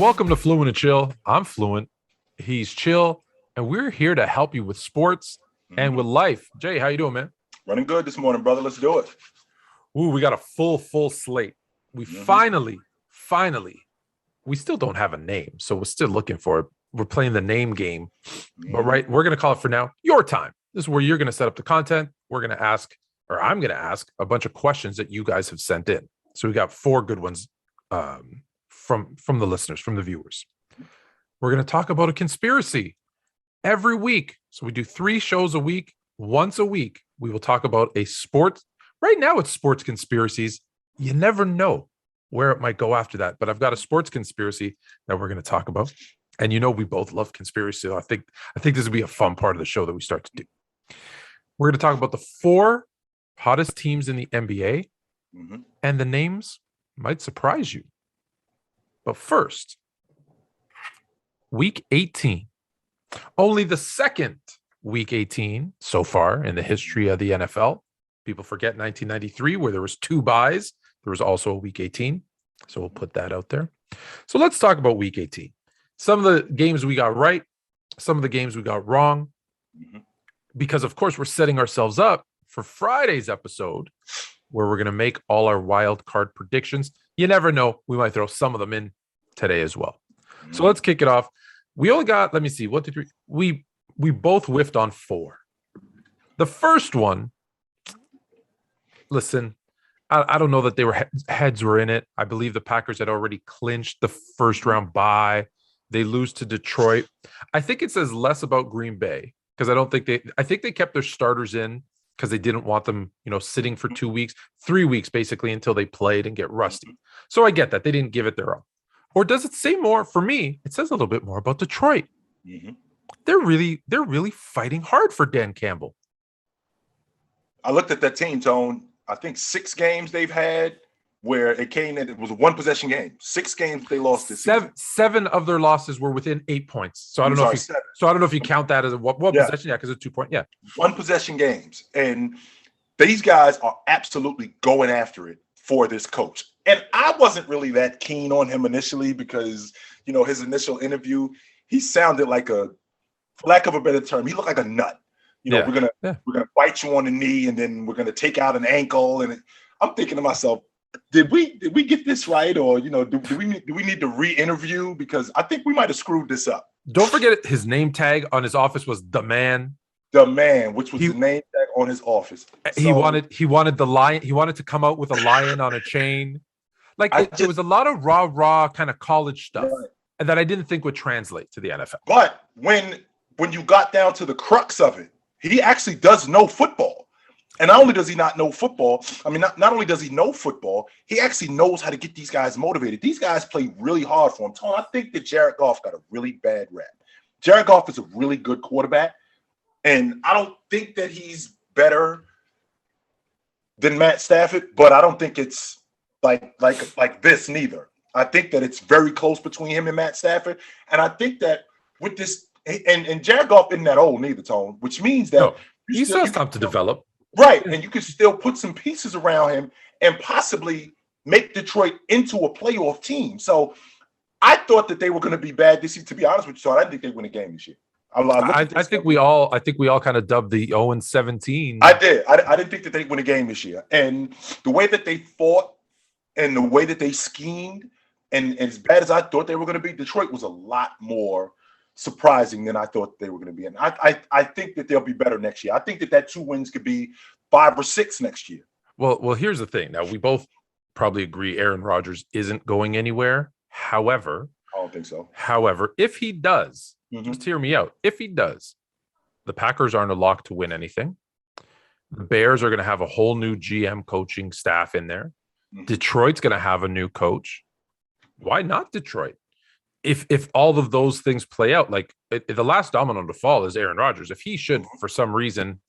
Welcome to Fluent and Chill. I'm Fluent. He's chill, and we're here to help you with sports and with life. Jay, how you doing, man? Running good this morning, brother. Let's do it. Ooh, we got a full slate. We finally, we still don't have a name, so we're still looking for it. We're playing the name game, but we're going to call it for now your time. This is where you're going to set up the content. We're going to ask, or I'm going to ask a bunch of questions that you guys have sent in. So we got 4 good ones from the listeners, from the viewers. We're going to talk about a conspiracy every week. So we do 3 shows a week. Once a week, we will talk about a sport. Right now, it's sports conspiracies. You never know where it might go after that. But I've got a sports conspiracy that we're going to talk about. And you know we both love conspiracy. So I think this will be a fun part of the show that we start to do. We're going to talk about the 4 hottest teams in the NBA. And the names might surprise you. But first, Week 18. Only the second Week 18 so far in the history of the NFL. People forget 1993 where there was 2 byes. There was also a Week 18. So we'll put that out there. So let's talk about Week 18. Some of the games we got right. Some of the games we got wrong. Because, of course, we're setting ourselves up for Friday's episode where we're going to make all our wild card predictions. You never know. We might throw some of them in today as well. So let's kick it off. We only got, let me see, 1, 2, 3. We both whiffed on 4. The first one, listen, I don't know that they were heads were in it. I believe the Packers had already clinched the first round bye. They lose to Detroit. I think it says less about Green Bay because I think they kept their starters in because they didn't want them, sitting for 2 weeks, 3 weeks basically until they played and get rusty. So I get that they didn't give it their all. Or does it say more? For me, it says a little bit more about Detroit. They're really fighting hard for Dan Campbell. I looked at that team, Tone. I think 6 games they've had where it came in. It was a 1-possession game. 6 games they lost this season. 7 of their losses were within 8 points. So I don't know if you count that as a what possession. Yeah, because it's 2 point. Yeah, 1-possession games, and these guys are absolutely going after it for this coach. And I wasn't really that keen on him initially because his initial interview, he sounded like for lack of a better term, he looked like a nut. We're gonna bite you on the knee, and then we're gonna take out an ankle. And I'm thinking to myself, did we get this right, or do we need to re-interview because I think we might have screwed this up. Don't forget his name tag on his office was the man. The man, which was the name tag on his office. So, he wanted the lion. He wanted to come out with a lion on a chain. There was a lot of raw kind of college stuff that I didn't think would translate to the NFL. But when you got down to the crux of it, he actually does know football. And not only does he not know football, not only does he know football, he actually knows how to get these guys motivated. These guys play really hard for him. Tony, I think that Jared Goff got a really bad rap. Jared Goff is a really good quarterback, and I don't think that he's better than Matt Stafford, but I don't think it's like this neither. I think that it's very close between him and Matt Stafford, and I think that with this, and Jared Goff isn't that old neither, Tone, which means that he still has time to develop. Right, and you can still put some pieces around him and possibly make Detroit into a playoff team. So I thought that they were going to be bad this year. To be honest with you, so I didn't think they'd win a game this year. I think we all kind of dubbed the 0-17. I did. I didn't think that they'd win a game this year, and the way that they fought and the way that they schemed, and as bad as I thought they were going to be, Detroit was a lot more surprising than I thought they were going to be. And I think that they'll be better next year. I think that 2 wins could be 5 or 6 next year. Well, here's the thing. Now, we both probably agree Aaron Rodgers isn't going anywhere. However, I don't think so. However, if he does, just hear me out. If he does, the Packers aren't a lock to win anything. The Bears are going to have a whole new GM coaching staff in there. Detroit's going to have a new coach. Why not Detroit? If all of those things play out, the last domino to fall is Aaron Rodgers. If he should, for some reason,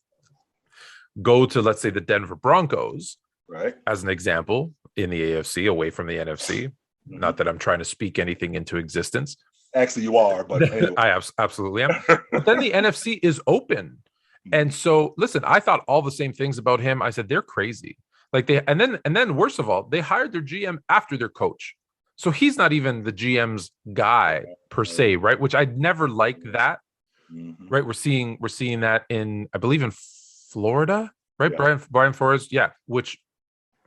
go to, let's say, the Denver Broncos, right, as an example, in the AFC, away from the NFC, not that I'm trying to speak anything into existence. Actually, you are, but anyway. I absolutely am. But then the NFC is open. And so, listen, I thought all the same things about him. I said, they're crazy. And then worst of all, they hired their GM after their coach. So he's not even the GM's guy per se, right? Which I'd never like that. Right. We're seeing that in, I believe, in Florida, right? Yeah. Brian Flores. Yeah. Which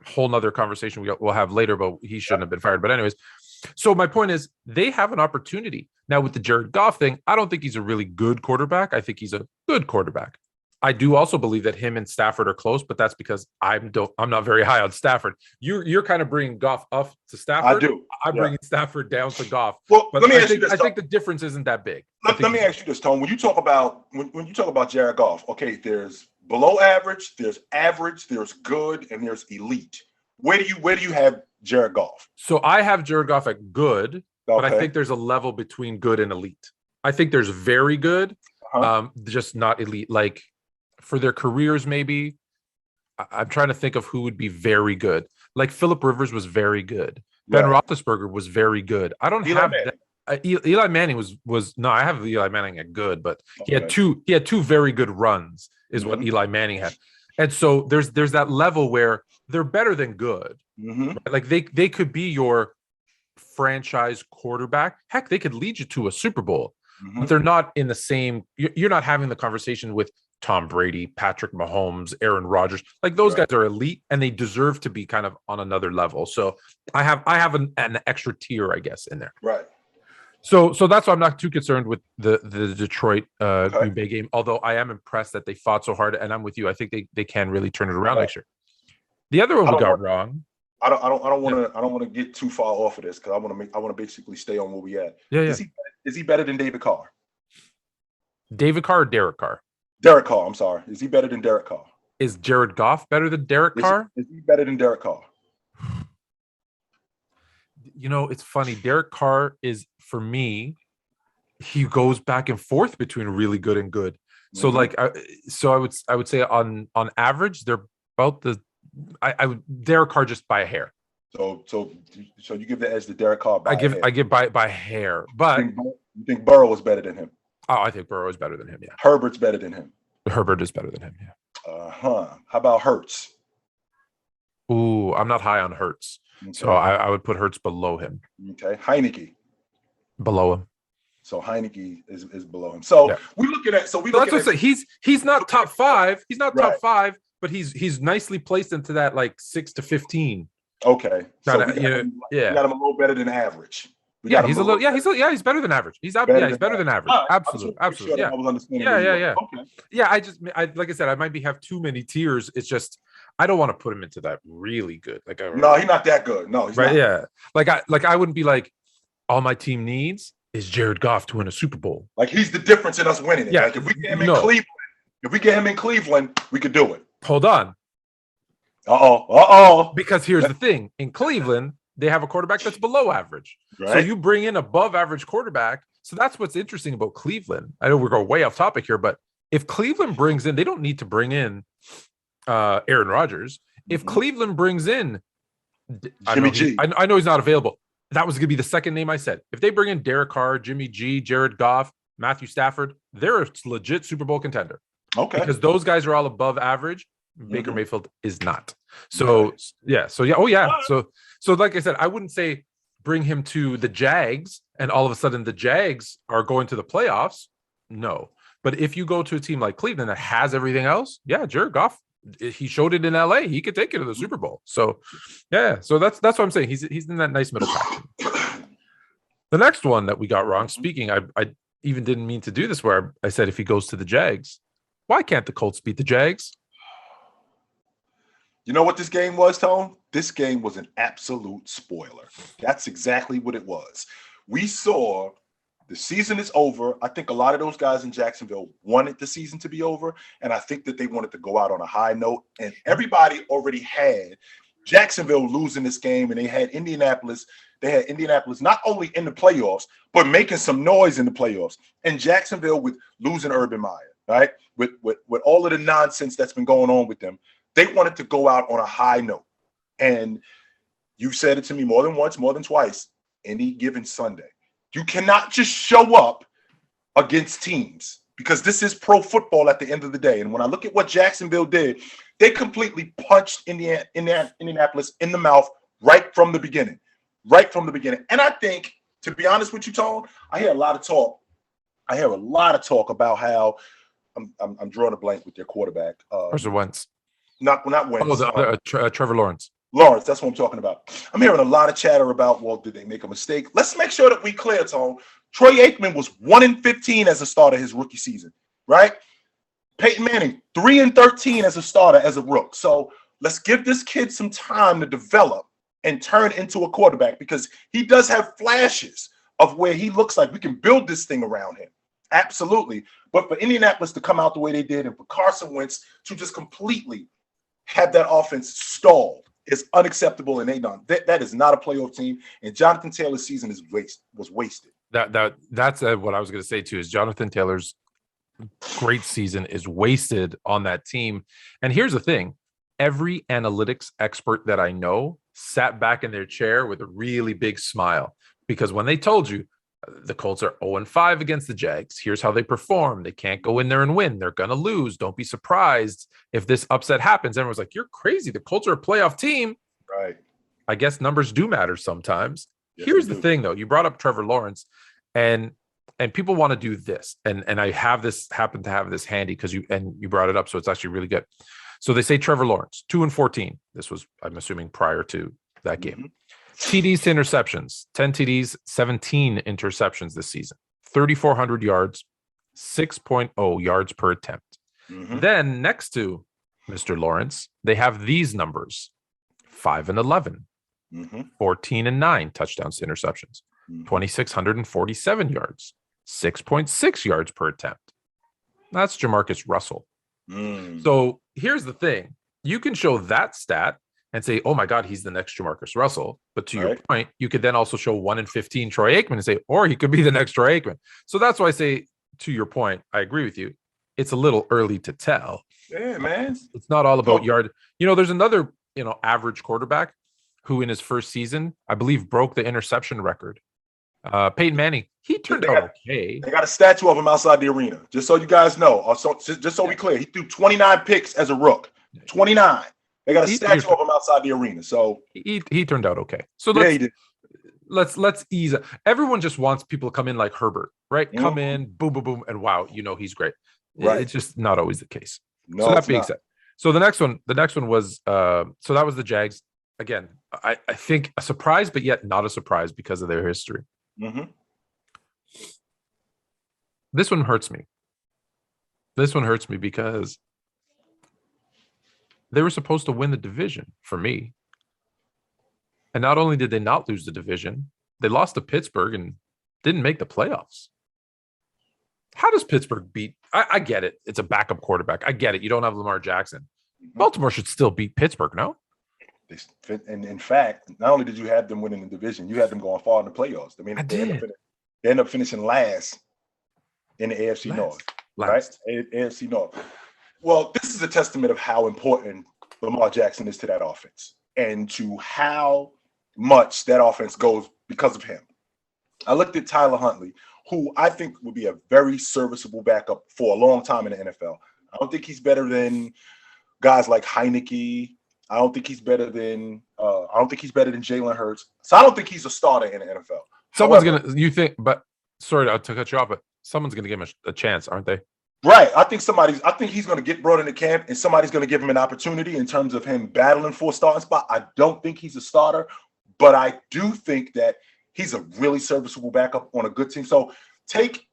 whole nother conversation we'll have later, but he shouldn't have been fired. But anyways, so my point is they have an opportunity. Now with the Jared Goff thing, I don't think he's a really good quarterback. I think he's a good quarterback. I do also believe that him and Stafford are close, but that's because I'm not very high on Stafford. You're kind of bringing Goff up to Stafford. I do. I'm bringing Stafford down to Goff. Well, but let me ask you this. I think the difference isn't that big. Let me ask you this, Tone. When you talk about Jared Goff, okay, there's below average, there's good, and there's elite. Where do you have Jared Goff? So I have Jared Goff at good, but I think there's a level between good and elite. I think there's very good, just not elite. Like for their careers, maybe. I'm trying to think of who would be very good. Like Phillip Rivers was very good. Ben Roethlisberger was very good. I don't have that. Eli Manning was no. I have Eli Manning at good, but he had two very good runs. Is what Eli Manning had, and so there's that level where they're better than good. Right? Like they could be your franchise quarterback. Heck, they could lead you to a Super Bowl, but they're not in the same. You're not having the conversation with Tom Brady, Patrick Mahomes, Aaron Rodgers. Like those guys are elite and they deserve to be kind of on another level. So I have an extra tier, I guess, in there. Right. So that's why I'm not too concerned with the Detroit Green Bay game. Although I am impressed that they fought so hard, and I'm with you. I think they can really turn it around next year. The other one we got wrong. I don't want to get too far off of this because I want to basically stay on where we at. Yeah. Is he better than David Carr? David Carr or Derek Carr? Derek Carr. I'm sorry. Is he better than Derek Carr? Is Jared Goff better than Derek Carr? Is he better than Derek Carr? You know, it's funny. Derek Carr is, for me, he goes back and forth between really good and good. So I would say on average they're about the. I would Derek Carr just by a hair. So you give the edge to Derek Carr by I give by hair, but you think Burrow is better than him? Oh, I think Burrow is better than him. Yeah, Herbert's better than him. Herbert is better than him. Yeah. How about Hurts? Ooh, I'm not high on Hurts, so I would put Hurts below him. Okay, Heineke below him. So Heineke is below him. So we look at he's not top five. He's not top five, but he's nicely placed into that like 6 to 15. Okay, so we got him a little better than average. He's better than average. He's better than average. Absolutely. Yeah. Okay. Yeah, I like I said, I might have too many tiers. It's just I don't want to put him into that really good. Like no, he's not that good. No, he's not. Yeah. Like I wouldn't be like all my team needs is Jared Goff to win a Super Bowl. Like he's the difference in us winning it. Yeah. Like if we get him in Cleveland, we could do it. Hold on. Because here's the thing. In Cleveland, they have a quarterback that's below average. Right. So you bring in above average quarterback. So that's what's interesting about Cleveland. I know we're going way off topic here, but if Cleveland brings in, they don't need to bring in Aaron Rodgers. If Cleveland brings in Jimmy G, I know he's not available. That was going to be the second name I said. If they bring in Derek Carr, Jimmy G, Jared Goff, Matthew Stafford, they're a legit Super Bowl contender. Okay. Because those guys are all above average. Baker Mayfield is not. So So like I said, I wouldn't say bring him to the Jags and all of a sudden the Jags are going to the playoffs. No. But if you go to a team like Cleveland that has everything else, Jared Goff, he showed it in LA. He could take it to the Super Bowl. So so that's what I'm saying. He's in that nice middle pack. The next one that we got wrong, speaking, I even didn't mean to do this where I said if he goes to the Jags, why can't the Colts beat the Jags? You know what this game was, Tone? This game was an absolute spoiler. That's exactly what it was. We saw the season is over. I think a lot of those guys in Jacksonville wanted the season to be over, and I think that they wanted to go out on a high note. And everybody already had Jacksonville losing this game, and they had Indianapolis. They had Indianapolis not only in the playoffs, but making some noise in the playoffs. And Jacksonville with losing Urban Meyer, right? With all of the nonsense that's been going on with them. They wanted to go out on a high note. And you've said it to me more than once, more than twice, any given Sunday. You cannot just show up against teams because this is pro football at the end of the day. And when I look at what Jacksonville did, they completely punched Indianapolis in the mouth right from the beginning. right from the beginning. And I think, to be honest with you, Tone, I hear a lot of talk about how I'm drawing a blank with their quarterback. Carson Wentz. Not Wentz. Oh, the other Trevor Lawrence. Lawrence, that's what I'm talking about. I'm hearing a lot of chatter about, well, did they make a mistake? Let's make sure that we clear, Tone. Troy Aikman was 1-15 as a starter his rookie season, right? Peyton Manning, 3-13 as a starter as a rook. So let's give this kid some time to develop and turn into a quarterback, because he does have flashes of where he looks like we can build this thing around him. Absolutely. But for Indianapolis to come out the way they did, and for Carson Wentz to just completely have that offense stalled, is unacceptable, and that is not a playoff team. And Jonathan Taylor's season was wasted. That's what I was going to say too. Is Jonathan Taylor's great season is wasted on that team. And here's the thing: every analytics expert that I know sat back in their chair with a really big smile, because when they told you the Colts are 0-5 against the Jags, here's how they perform. They can't go in there and win. They're going to lose. Don't be surprised if this upset happens. Everyone's like, you're crazy. The Colts are a playoff team. Right. I guess numbers do matter sometimes. Yes, here's the thing, though. You brought up Trevor Lawrence, and people want to do this. And I happen to have this handy because you brought it up. So it's actually really good. So they say Trevor Lawrence, 2-14. This was, I'm assuming, prior to that game. Mm-hmm. TDs to interceptions, 10 TDs, 17 interceptions this season, 3,400 yards, 6.0 yards per attempt. Mm-hmm. Then next to Mr. Lawrence, they have these numbers: 5-11, 14-9 touchdowns to interceptions, 2,647 yards, 6.6 yards per attempt. That's Jamarcus Russell. So here's the thing: you can show that stat and say, oh my God, he's the next Jamarcus Russell. But to your point, you could then also show 1-15 Troy Aikman and say, or he could be the next Troy Aikman. So that's why I say, to your point, I agree with you. It's a little early to tell. Yeah, man. It's not all about yard. There's another, average quarterback who in his first season, I believe, broke the interception record. Peyton Manning, he turned out okay. They got a statue of him outside the arena, just so you guys know. Just so we clear, he threw 29 picks as a rook. 29. They got a statue of him outside the arena. So he turned out okay. So let's ease it. Everyone just wants people to come in like Herbert, right? Mm-hmm. Come in, boom, boom, boom, and wow, he's great. Right. It's just not always the case. No, so that being said, so the next one was so that was the Jags. Again, I think a surprise, but yet not a surprise because of their history. Mm-hmm. This one hurts me. This one hurts me because they were supposed to win the division for me. And not only did they not lose the division, they lost to Pittsburgh and didn't make the playoffs. How does Pittsburgh beat? I get it. It's a backup quarterback. I get it. You don't have Lamar Jackson. Baltimore should still beat Pittsburgh, no? And in fact, not only did you have them winning the division, you had them going far in the playoffs. I mean, they end up finishing last in the AFC North. Right? AFC North. Well, this is a testament of how important Lamar Jackson is to that offense and to how much that offense goes because of him. I looked at Tyler Huntley, who I think would be a very serviceable backup for a long time in the NFL. I don't think he's better than guys like Heineke. I don't think he's better than Jalen Hurts. So I don't think he's a starter in the NFL. Sorry to cut you off, but someone's gonna give him a chance, aren't they? Right. I think he's going to get brought into camp and somebody's going to give him an opportunity in terms of him battling for a starting spot. I don't think he's a starter, but I do think that he's a really serviceable backup on a good team. So take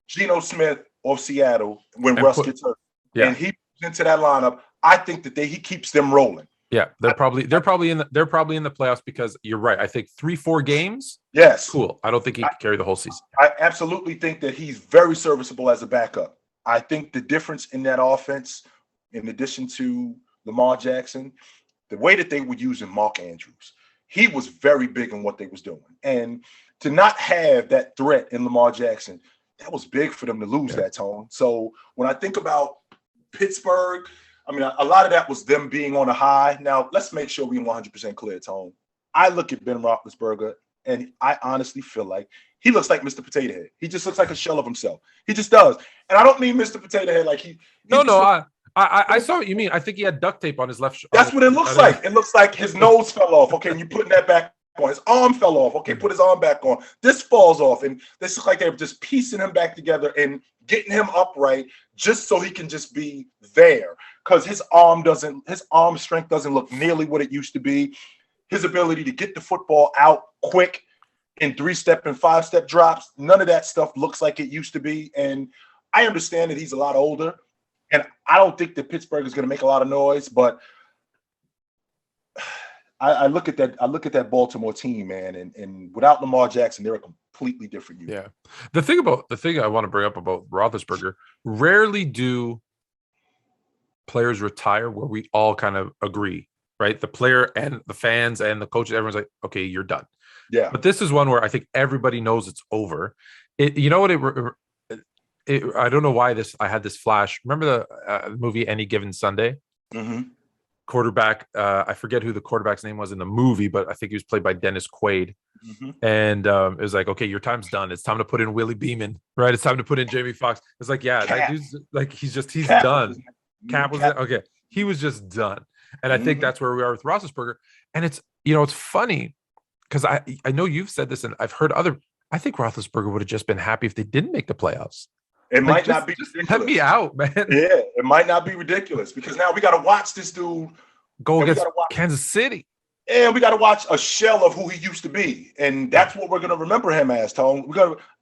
Geno Smith of Seattle when Russ gets hurt, and he into that lineup. I think that he keeps them rolling. Yeah, they're probably in the playoffs because you're right. I think 3-4 games. Yes, cool. I don't think he can carry the whole season. I absolutely think that he's very serviceable as a backup. I think the difference in that offense, in addition to Lamar Jackson, the way that they were using Mark Andrews, he was very big in what they was doing. And to not have that threat in Lamar Jackson, that was big for them to lose that, Tone. So when I think about Pittsburgh, I mean, a lot of that was them being on a high. Now, let's make sure we're 100% clear, Tone. I look at Ben Roethlisberger, and I honestly feel like he looks like Mr. Potato Head. He just looks like a shell of himself. He just does. And I don't mean Mr. Potato Head like he. I saw what you mean. I think he had duct tape on his left shoulder. That's what it looks like. It looks like his nose fell off. Okay, and you putting that back on. His arm fell off. Okay, put his arm back on. This falls off. And this looks like they're just piecing him back together and getting him upright just so he can just be there. Because his arm strength doesn't look nearly what it used to be. His ability to get the football out quick in 3-step and 5-step drops, none of that stuff looks like it used to be. And I understand that he's a lot older. And I don't think that Pittsburgh is going to make a lot of noise, but I look at that Baltimore team, man, and without Lamar Jackson, they're a completely different unit. Yeah. The thing I want to bring up about Roethlisberger, rarely do players retire where we all kind of agree, right? The player and the fans and the coaches, everyone's like, okay, you're done. Yeah. But this is one where I think everybody knows it's over. You know what? I don't know why I had this flash. Remember the movie Any Given Sunday? Mm-hmm. Quarterback. I forget who the quarterback's name was in the movie, but I think he was played by Dennis Quaid. Mm-hmm. And it was like, okay, your time's done. It's time to put in Willie Beeman, right? It's time to put in Jamie Foxx. It's like, yeah, that dude's like, he's done. Cap was okay. He was just done. And I think that's where we are with Roethlisberger. And it's funny because I know you've said this, and I've heard I think Roethlisberger would have just been happy if they didn't make the playoffs. It might not be ridiculous. Let me out, man. Yeah, it might not be ridiculous because now we got to watch this dude go against Kansas City. And we got to watch a shell of who he used to be. And that's what we're going to remember him as, Tone.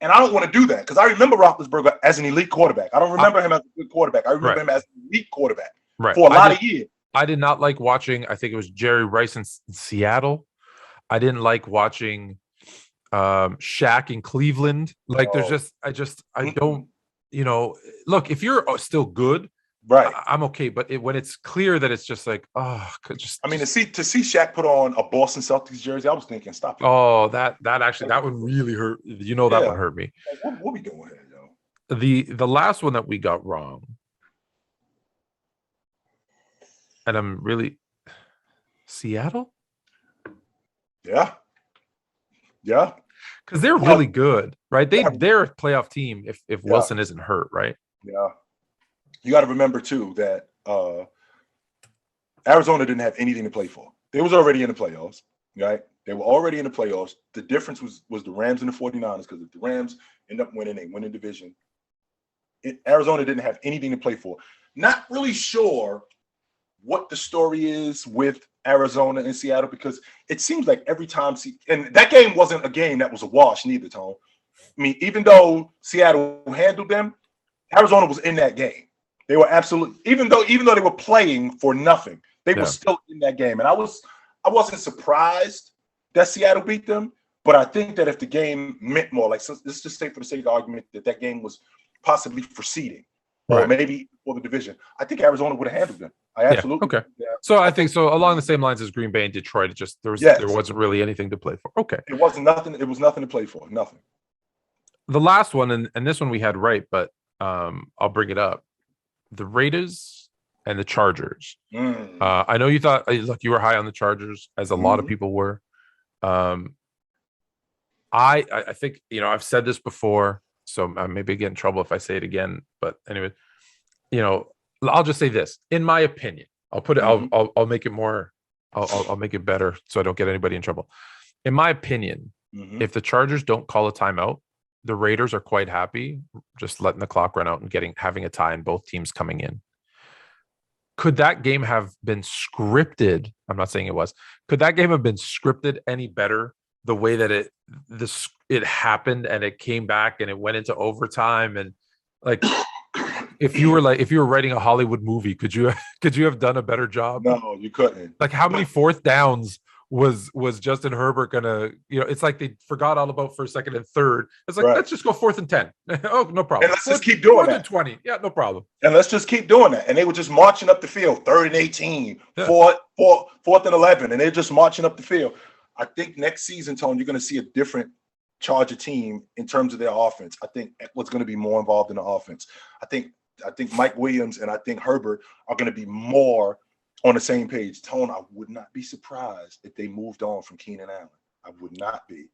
And I don't want to do that because I remember Roethlisberger as an elite quarterback. I don't remember him as a good quarterback. I remember him as an elite quarterback for a lot of years. I did not like watching, I think it was Jerry Rice in Seattle. I didn't like watching Shaq in Cleveland. Like I don't, look, if you're still good, right, I'm okay. But when it's clear that it's just like, to see Shaq put on a Boston Celtics jersey, I was thinking, stop it. Oh, that would really hurt. That would hurt me. What we doing here, yo? The last one that we got wrong, and I'm really Seattle. Yeah. Because they're really good, right? They're a playoff team if Wilson isn't hurt, right? Yeah. You got to remember too that Arizona didn't have anything to play for. They was already in the playoffs, right? They were already in the playoffs. The difference was the Rams and the 49ers, because if the Rams end up winning, they win the division. Arizona didn't have anything to play for. Not really sure what the story is with Arizona and Seattle, because it seems like every time and that game wasn't a game that was a wash neither, Tone. I mean, even though Seattle handled them, Arizona was in that game. They were absolutely, even though they were playing for nothing, they were still in that game. And I wasn't surprised that Seattle beat them, but I think that if the game meant more, like, so let's just say for the sake of argument that game was possibly for seeding or maybe for the division, I think Arizona would have handled them. I absolutely. Okay. Yeah. So I think so along the same lines as Green Bay and Detroit, there wasn't really anything to play for. Okay. It wasn't nothing. It was nothing to play for. Nothing. The last one, and this one we had right, but I'll bring it up. The Raiders and the Chargers. I know you thought, look, you were high on the Chargers, as a lot of people were. I think, I've said this before, so I maybe get in trouble if I say it again. But anyway, I'll just say this. In my opinion, I'll put it. I'll make it more. I'll make it better so I don't get anybody in trouble. In my opinion, if the Chargers don't call a timeout, the Raiders are quite happy just letting the clock run out and having a tie and both teams coming in. Could that game have been scripted? I'm not saying it was. Could that game have been scripted any better? The way that it happened and it came back and it went into overtime, and like if you were writing a Hollywood movie, could you have done a better job? No, you couldn't. Like, how many fourth downs was Justin Herbert gonna, it's like they forgot all about first, second, and third. It's like, let's just go 4th and 10. Oh, no problem. And let's just keep doing that. 20. Yeah, no problem. And let's just keep doing that. And they were just marching up the field, 3rd and 18, 4th and 11, and they're just marching up the field. I think next season, Tone, you're going to see a different Charger team in terms of their offense. I think what's going to be more involved in the offense. I think Mike Williams and I think Herbert are going to be more on the same page. Tone, I would not be surprised if they moved on from Keenan Allen. I would not be.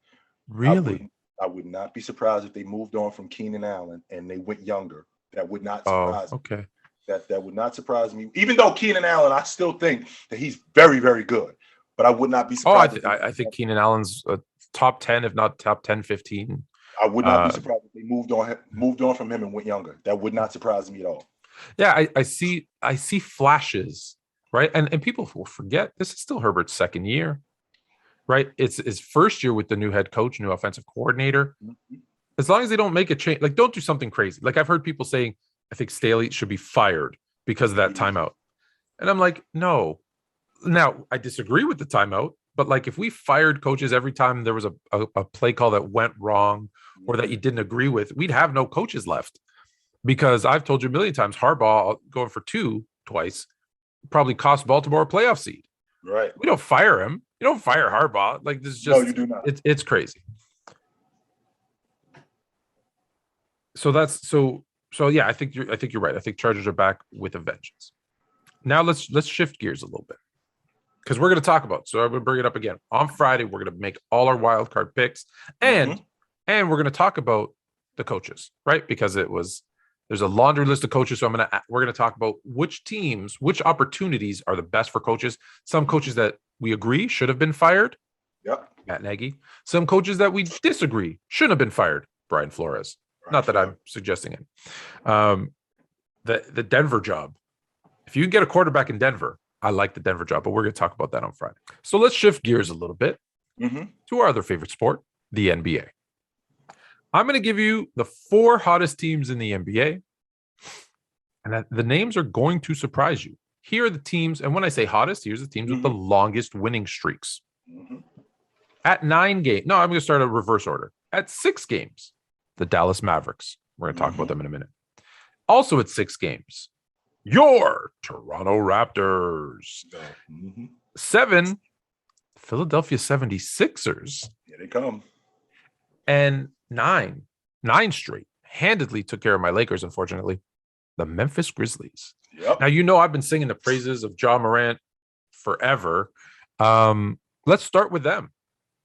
Really? I would not be surprised if they moved on from Keenan Allen and they went younger. That would not surprise me. Okay. That would not surprise me. Even though Keenan Allen, I still think that he's very, very good. but I would not be Oh, surprised. I think Keenan Allen's a top 10, if not top 10, 15. I would not be surprised if they moved on from him and went younger. That would not surprise me at all. Yeah, I see flashes, right? And people will forget this is still Herbert's second year, right? It's his first year with the new head coach, new offensive coordinator. As long as they don't make a change, like don't do something crazy. Like I've heard people saying, I think Staley should be fired because of that timeout. And I'm like, no. Now, I disagree with the timeout, but like if we fired coaches every time there was a play call that went wrong or that you didn't agree with, we'd have no coaches left. Because I've told you a million times, Harbaugh going for 2 twice probably cost Baltimore a playoff seed. Right. We don't fire him. You don't fire Harbaugh. Like this is just, no, you do not. It's crazy. So yeah, I think you're right. I think Chargers are back with a vengeance. Now let's shift gears a little bit. Because we're going to talk about, so I'm going to bring it up again. On Friday, we're going to make all our wild card picks, and we're going to talk about the coaches, right? Because there's a laundry list of coaches. So we're going to talk about which teams, which opportunities are the best for coaches. Some coaches that we agree should have been fired. Yep. Matt Nagy. Some coaches that we disagree shouldn't have been fired. Brian Flores. Not that I'm suggesting it. The Denver job. If you can get a quarterback in Denver, I like the Denver job, but we're going to talk about that on Friday. So let's shift gears a little bit to our other favorite sport, the NBA. I'm going to give you the 4 hottest teams in the NBA, and the names are going to surprise you. Here are the teams, and when I say hottest, here's the teams with the longest winning streaks. At 9 games, no, I'm going to start a reverse order. At 6 games, the Dallas Mavericks. We're going to talk about them in a minute. Also at 6 games, your Toronto Raptors. 7, Philadelphia 76ers. Here they come. And 9 straight. Handedly took care of my Lakers, unfortunately. The Memphis Grizzlies. Yep. Now, I've been singing the praises of Ja Morant forever. Let's start with them.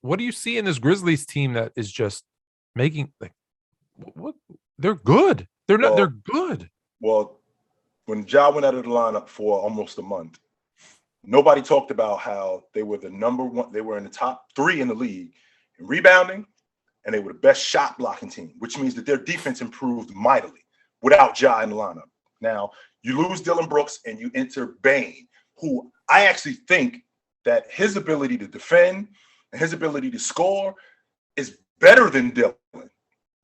What do you see in this Grizzlies team that is just making what? They're good. They're good. Well, when Ja went out of the lineup for almost a month, nobody talked about how they were the number one. They were in the top 3 in the league in rebounding, and they were the best shot blocking team, which means that their defense improved mightily without Ja in the lineup. Now, you lose Dylan Brooks and you enter Bane, who I actually think that his ability to defend and his ability to score is better than Dylan.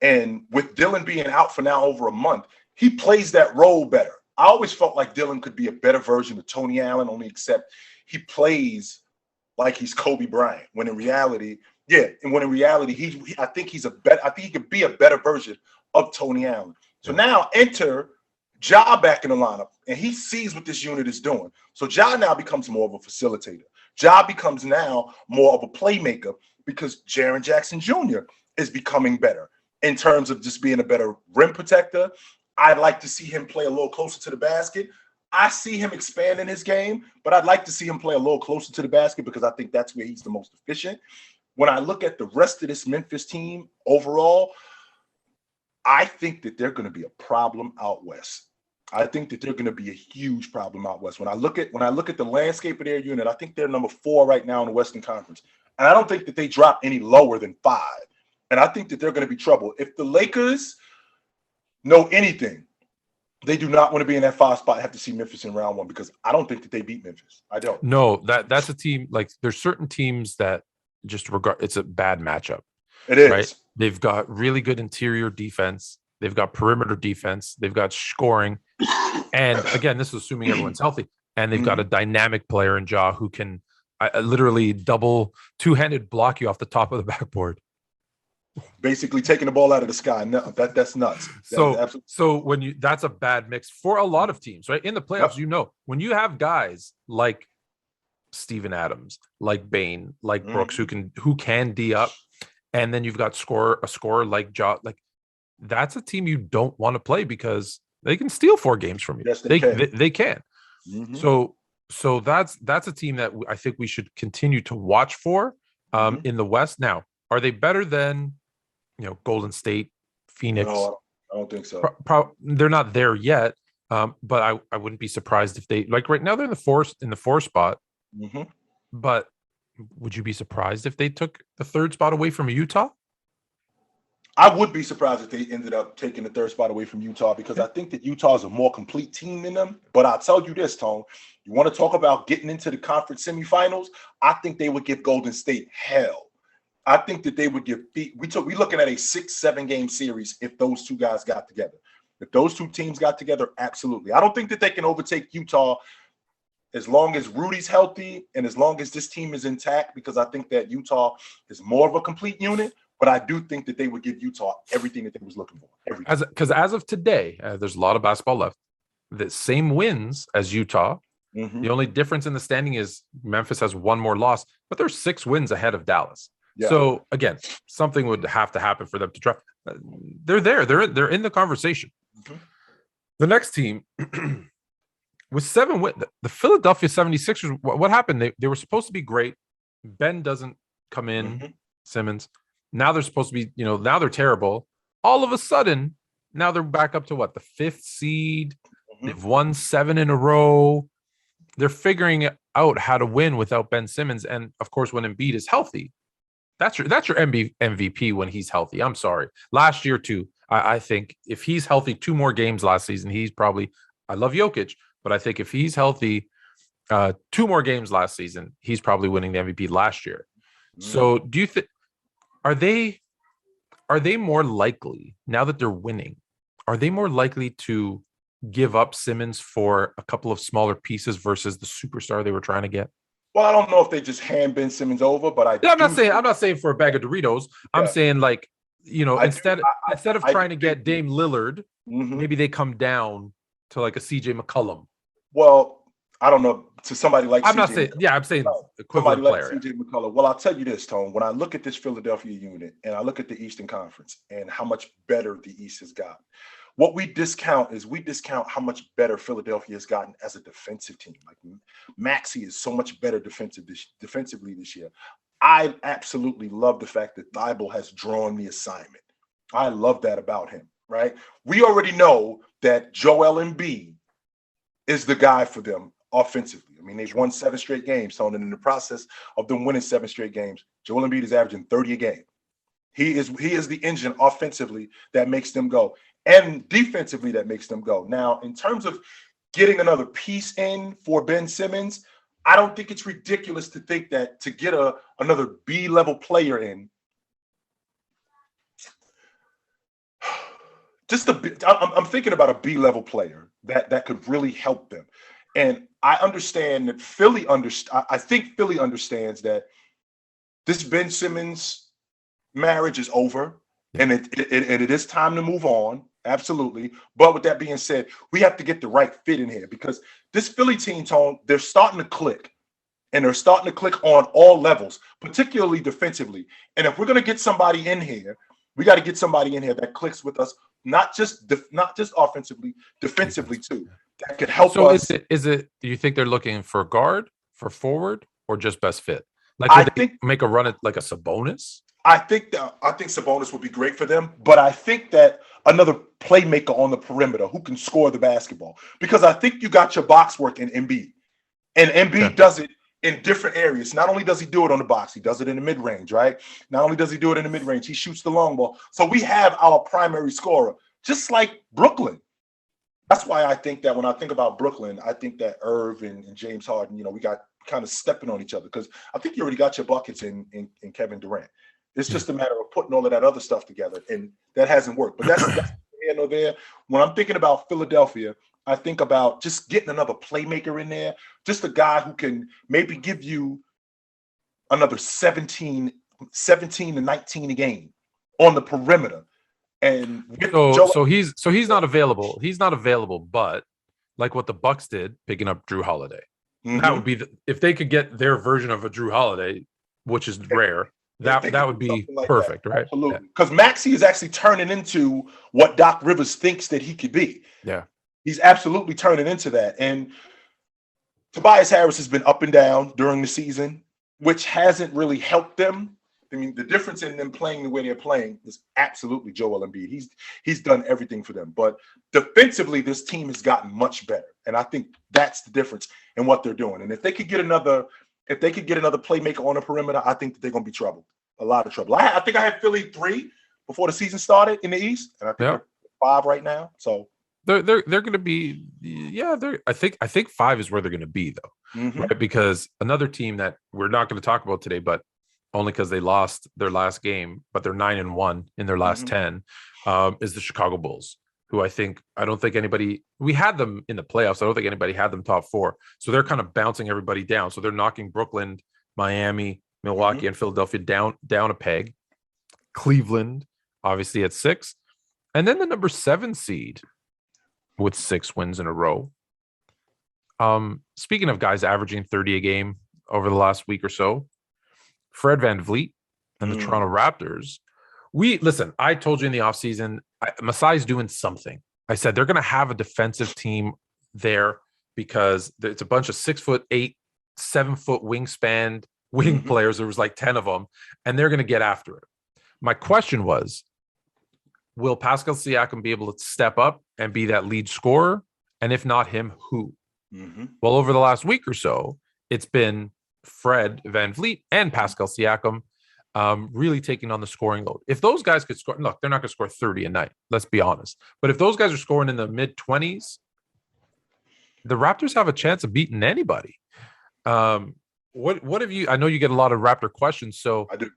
And with Dylan being out for now over a month, he plays that role better. I always felt like Dylan could be a better version of Tony Allen, only except he plays like he's Kobe Bryant. When in reality, I think he could be a better version of Tony Allen. So now enter Ja back in the lineup, and he sees what this unit is doing. So Ja now becomes more of a facilitator. Ja becomes now more of a playmaker because Jaren Jackson Jr. is becoming better in terms of just being a better rim protector. I'd like to see him play a little closer to the basket. I see him expanding his game, but I'd like to see him play a little closer to the basket because I think that's where he's the most efficient. When I look at the rest of this Memphis team overall, I think that they're going to be a problem out west. I think that they're going to be a huge problem out west. When I look at the landscape of their unit, I think they're number 4 right now in the Western Conference. And I don't think that they drop any lower than 5. And I think that they're going to be trouble. If the Lakers know anything, they do not want to be in that 5 spot and have to see Memphis in round 1 because I don't think that they beat Memphis. I don't. No, that's a team, like there's certain teams that just it's a bad matchup. It is. Right? They've got really good interior defense. They've got perimeter defense. They've got scoring. And again, this is assuming everyone's healthy. And they've got a dynamic player in Ja who can literally two-handed block you off the top of the backboard. Basically taking the ball out of the sky. No, that's nuts. That's a bad mix for a lot of teams, right? In the playoffs, when you have guys like Steven Adams, like Bane, like Brooks, who can D up, and then you've got a scorer like Ja, like that's a team you don't want to play because they can steal 4 games from you. Yes, they can. So that's a team that I think we should continue to watch for in the West. Now, are they better than Golden State, Phoenix? No, I don't think so. They're not there yet, but I wouldn't be surprised if they, like right now they're in the 4 spot. But would you be surprised if they took the third spot away from Utah? I would be surprised if they ended up taking the third spot away from Utah because I think that Utah is a more complete team than them. But I'll tell you this, Tone, you want to talk about getting into the conference semifinals? I think they would give Golden State hell. I think that they would give we looking at a 6-7 game series if those two guys got together. If those two teams got together, absolutely. I don't think that they can overtake Utah as long as Rudy's healthy and as long as this team is intact, because I think that Utah is more of a complete unit. But I do think that they would give Utah everything that they was looking for. Because as of today, there's a lot of basketball left. The same wins as Utah. Mm-hmm. The only difference in the standing is Memphis has one more loss, but they're 6 wins ahead of Dallas. Yeah. So again, something would have to happen for them to try. They're there. They're in the conversation. Mm-hmm. The next team with 7 wins, the Philadelphia 76ers. What happened? They were supposed to be great. Ben doesn't come in. Mm-hmm. Simmons. Now they're supposed to be, now they're terrible. All of a sudden, now they're back up to what? The 5th seed. Mm-hmm. They've won 7 in a row. They're figuring out how to win without Ben Simmons. And of course, when Embiid is healthy, that's your MVP when he's healthy. I'm sorry. Last year too, I think if he's healthy 2 more games last season, he's probably, I love Jokic, but I think if he's healthy 2 more games last season, he's probably winning the MVP last year. Mm-hmm. So do you think, Are they more likely, now that they're winning, are they more likely to give up Simmons for a couple of smaller pieces versus the superstar they were trying to get? Well, I don't know if they just hand Ben Simmons over, but I'm not saying for a bag of Doritos. Yeah. I'm saying instead of trying to get Dame Lillard, mm-hmm. maybe they come down to like a CJ McCollum. Well, I don't know, to somebody like I'm saying equivalent player. Like CJ McCollum. Well, I'll tell you this, Tone. When I look at this Philadelphia unit and I look at the Eastern Conference and how much better the East has gotten, what we discount how much better Philadelphia has gotten as a defensive team. Like Maxey is so much better defensively this year. I absolutely love the fact that Thibault has drawn the assignment. I love that about him, right? We already know that Joel Embiid is the guy for them offensively. I mean, they've won 7 straight games. So in the process of them winning 7 straight games, Joel Embiid is averaging 30 a game. He is the engine offensively that makes them go, and defensively that makes them go. Now, in terms of getting another piece in for Ben Simmons, I don't think it's ridiculous to think that to get another B-level player in, I'm thinking about a B-level player that could really help them. And I understand that I think Philly understands that this Ben Simmons marriage is over, and it is time to move on. Absolutely. But with that being said, we have to get the right fit in here because this Philly team, Tone, they're starting to click. And they're starting to click on all levels, particularly defensively. And if we're going to get somebody in here, we got to get somebody in here that clicks with us, not just offensively, defensively too. That could help us. So is it? Do you think they're looking for guard, for forward, or just best fit? Like, I think make a run at like a Sabonis. I think Sabonis would be great for them, but I think that another playmaker on the perimeter who can score the basketball, because I think you got your box work in Embiid, and Embiid does it in different areas. Not only does he do it on the box, he does it in the mid-range, right? Not only does he do it in the mid-range, he shoots the long ball. So we have our primary scorer, just like Brooklyn. That's why I think that when I think about Brooklyn, I think that Irv and James Harden, we got kind of stepping on each other because I think you already got your buckets in Kevin Durant. It's just a matter of putting all of that other stuff together, and that hasn't worked. But that's here or there. When I'm thinking about Philadelphia, I think about just getting another playmaker in there, just a guy who can maybe give you another 17 to 19 a game on the perimeter. And so he's not available. He's not available, but like what the Bucks did, picking up Drew Holiday. Mm-hmm. That would be if they could get their version of a Drew Holiday, which is rare. That would be like perfect, right? Absolutely. Because Maxey is actually turning into what Doc Rivers thinks that he could be. Yeah. He's absolutely turning into that. And Tobias Harris has been up and down during the season, which hasn't really helped them. I mean, the difference in them playing the way they're playing is absolutely Joel Embiid. He's done everything for them. But defensively, this team has gotten much better. And I think that's the difference in what they're doing. And if they could get another if they could get another playmaker on the perimeter, I think that they're going to be trouble. A lot of trouble. I think I had Philly 3 before the season started in the East, and I think they're 5 right now. So they're going to be, I think 5 is where they're going to be though, right? Because another team that we're not going to talk about today, but only because they lost their last game, but they're 9-1 in their last 10, is the Chicago Bulls, who I don't think anybody, we had them in the playoffs. I don't think anybody had them top 4. So they're kind of bouncing everybody down. So they're knocking Brooklyn, Miami, Milwaukee, and Philadelphia down a peg. Cleveland, obviously at 6. And then the number 7 seed with 6 wins in a row. Speaking of guys averaging 30 a game over the last week or so, Fred VanVleet and the Toronto Raptors. I told you in the offseason, Masai's doing something. I said they're going to have a defensive team there because it's a bunch of 6'8", 7-foot wingspan wing players. There was like 10 of them, and they're going to get after it. My question was, will Pascal Siakam be able to step up and be that lead scorer? And if not him, who? Well, over the last week or so, it's been Fred VanVleet and Pascal Siakam really taking on the scoring load. If those guys could score, look, they're not going to score 30 a night. Let's be honest. But if those guys are scoring in the mid-20s, the Raptors have a chance of beating anybody. What have you? I know you get a lot of Raptor questions, so I do.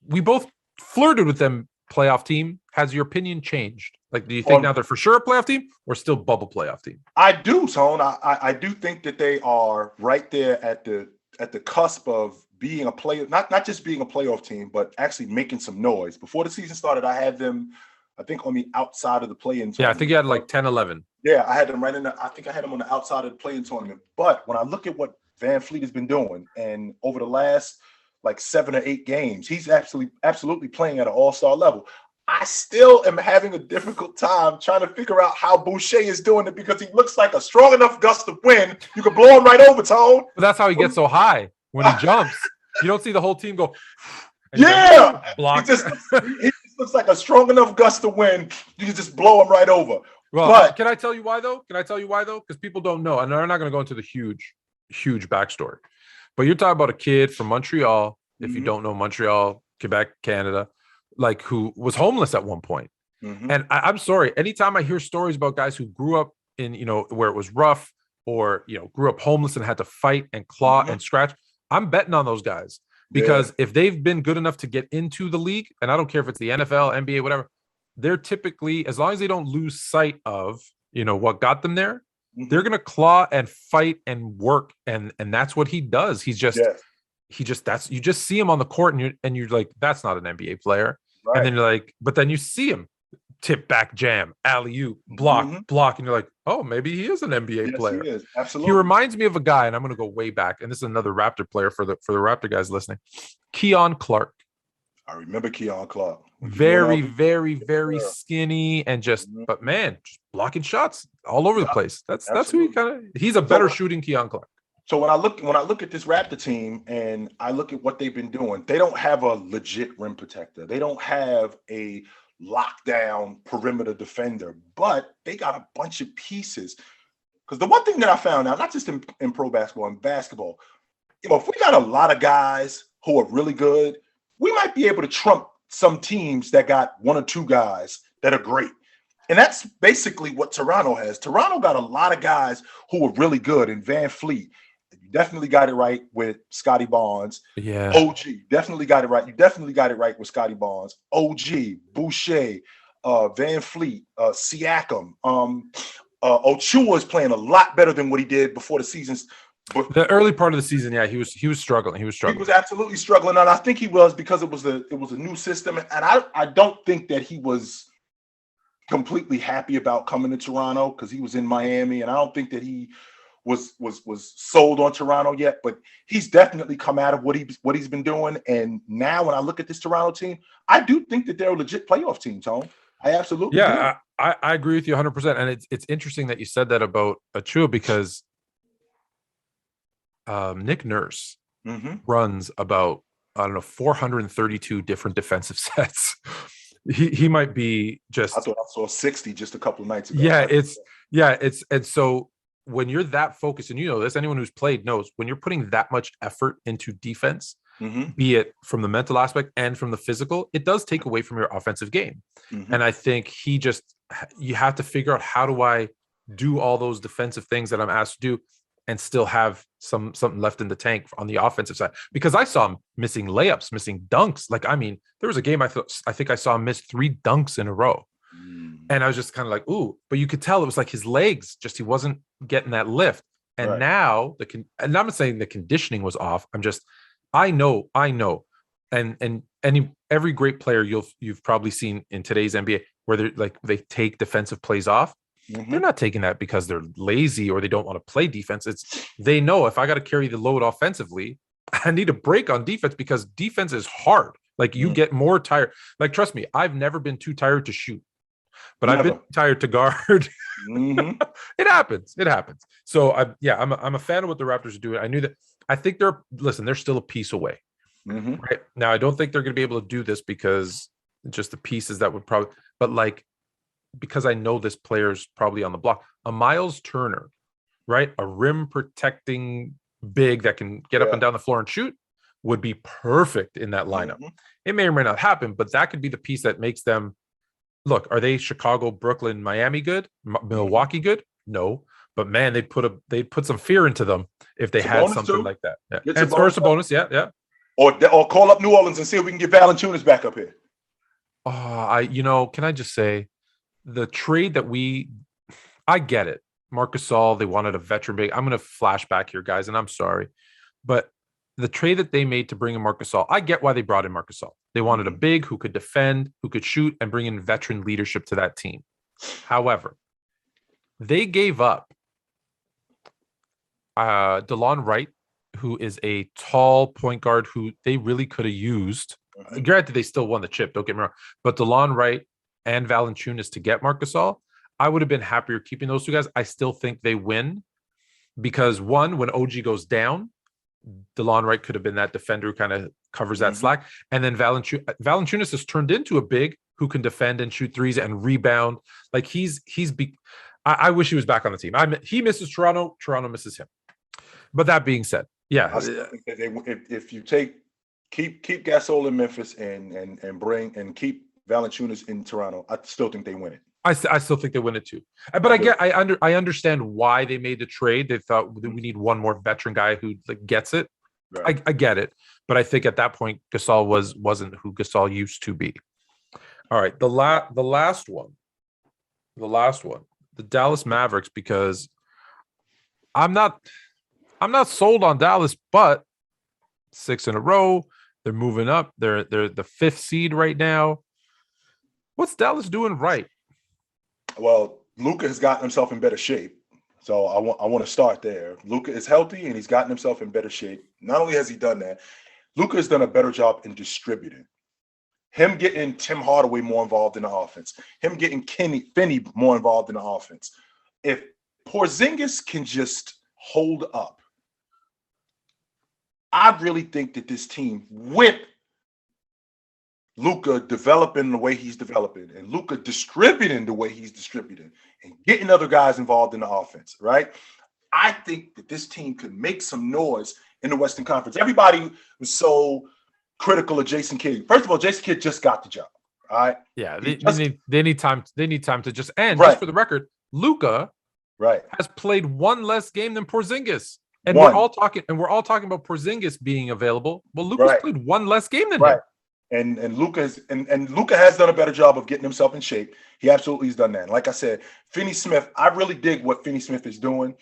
We both flirted with them playoff team. Has your opinion changed? Like, do you think now they're for sure a playoff team or still bubble playoff team? I do, Tone. I do think that they are right there at the cusp of being a player, not just being a playoff team, but actually making some noise. Before the season started, I had them, I think, on the outside of the play-in tournament. Yeah, I think you had like 10, 11. Yeah, I had them right in I think I had them on the outside of the play-in tournament. But when I look at what VanVleet has been doing, and over the last like 7 or 8 games, he's absolutely playing at an all-star level. I still am having a difficult time trying to figure out how Boucher is doing it, because he looks like a strong enough gust of wind. You can blow him right over, Tone. But that's how he gets so high when he jumps. You don't see the whole team go. Yeah. He just looks like a strong enough gust of wind. You can just blow him right over. Well, but can I tell you why, though? Because people don't know, and they're not going to go into the huge backstory. But you're talking about a kid from Montreal, if you don't know Montreal, Quebec, Canada, like who was homeless at one point. And I'm sorry, anytime I hear stories about guys who grew up in, where it was rough, or, grew up homeless and had to fight and claw and scratch, I'm betting on those guys, because if they've been good enough to get into the league, and I don't care if it's the NFL, NBA, whatever, they're typically, as long as they don't lose sight of, what got them there, they're going to claw and fight and work. And that's what he does. You just see him on the court, and you're like, that's not an NBA player. Right. And then you're like, but then you see him tip back jam, alley-oop, block. And you're like, oh, maybe he is an NBA player. He is. Absolutely. He reminds me of a guy, and I'm going to go way back. And this is another Raptor player for the Raptor guys listening. Keon Clark. I remember Keon Clark. Very, very, very skinny, and just, but man, just blocking shots all over the place. That's who he's a better shooting Keon Clark. So when I look at this Raptor team and I look at what they've been doing, they don't have a legit rim protector. They don't have a lockdown perimeter defender, but they got a bunch of pieces. Because the one thing that I found out, not just in pro basketball, in basketball, if we got a lot of guys who are really good, we might be able to trump some teams that got 1 or 2 guys that are great. And that's basically what Toronto has. Toronto got a lot of guys who are really good, and VanVleet. You definitely got it right with Scotty Barnes. Yeah. OG. Definitely got it right. You definitely got it right with Scotty Barnes. OG, Boucher, VanVleet, Siakam. Ochua is playing a lot better than what he did before the season's. The early part of the season, yeah, he was struggling. He was absolutely struggling, and I think he was, because it was a new system, and I don't think that he was completely happy about coming to Toronto, because he was in Miami, and I don't think that he was sold on Toronto yet, but he's definitely come out of what he's been doing. And now when I look at this Toronto team, I do think that they're a legit playoff team, Tone. I absolutely do. I agree with you 100%. And it's interesting that you said that about Achua, because Nick Nurse runs about, 432 different defensive sets. He might be just. I thought I saw 60 just a couple of nights ago. And so when you're that focused, and you know this, anyone who's played knows when you're putting that much effort into defense, be it from the mental aspect and from the physical, it does take away from your offensive game. And I think you have to figure out, how do I do all those defensive things that I'm asked to do and still have something left in the tank on the offensive side? Because I saw him missing layups, missing dunks. Like, I mean, there was a game I think I saw him miss 3 dunks in a row. And I was just kind of like, ooh, but you could tell it was like his legs, just he wasn't getting that lift. And now and I'm not saying the conditioning was off. I know. And every great player you've probably seen in today's NBA where they take defensive plays off. They're not taking that because they're lazy or they don't want to play defense. They know, if I got to carry the load offensively, I need a break on defense, because defense is hard. Like, you get more tired. Like, trust me, I've never been too tired to shoot, but I've been tired to guard. It happens. So I'm a fan of what the Raptors are doing. I knew that. I think they're still a piece away. Right now, I don't think they're going to be able to do this because just the pieces that would probably, but like, because I know this player's probably on the block. A Miles Turner, right? A rim protecting big that can get up and down the floor and shoot would be perfect in that lineup. It may or may not happen, but that could be the piece that makes them look. Are they Chicago, Brooklyn, Miami good? Milwaukee good? No. But man, they'd put some fear into them if they had something like that. Yeah. And or Sabonis, yeah. Or call up New Orleans and see if we can get Valanciunas back up here. Can I just say, the trade that I get it. Marc Gasol, they wanted a veteran big. I'm going to flash back here, guys, and I'm sorry. But the trade that they made to bring in Marc Gasol, I get why they brought in Marc Gasol. They wanted a big who could defend, who could shoot, and bring in veteran leadership to that team. However, they gave up DeLon Wright, who is a tall point guard who they really could have used. Granted, they still won the chip, don't get me wrong. But DeLon Wright and Valanciunas to get Marc Gasol, I would have been happier keeping those two guys. I still think they win because, one, when OG goes down, DeLon Wright could have been that defender who kind of covers that slack. And then Valanciunas has turned into a big who can defend and shoot threes and rebound. Like, I wish he was back on the team. He misses Toronto. Toronto misses him. But that being said, I think that if you keep Gasol in Memphis and bring keep Valanciunas in Toronto, I still think they win it. I still think they win it too. But I understand why they made the trade. They thought that we need one more veteran guy who gets it. Right. I get it, but I think at that point Gasol wasn't who Gasol used to be. All right, the last one, the Dallas Mavericks, because I'm not sold on Dallas, but 6 in a row, they're moving up. They're the 5th seed right now. What's Dallas doing right? Well, Luka has gotten himself in better shape. So I want to start there. Luka is healthy and he's gotten himself in better shape. Not only has he done that, Luka has done a better job in distributing. Him getting Tim Hardaway more involved in the offense. Him getting Finney more involved in the offense. If Porzingis can just hold up, I really think that this team, with Luka developing the way he's developing and Luka distributing the way he's distributing and getting other guys involved in the offense, right? I think that this team could make some noise in the Western Conference. Everybody was so critical of Jason Kidd. First of all, Jason Kidd just got the job, all right? Yeah, they need time. They need time to just end. Just for the record, Luka has played one less game than Porzingis. And we're all talking about Porzingis being available. Well, Luka's played one less game than him. And Luka has done a better job of getting himself in shape. He absolutely has done that. And like I said, Finney Smith, I really dig what Finney Smith is doing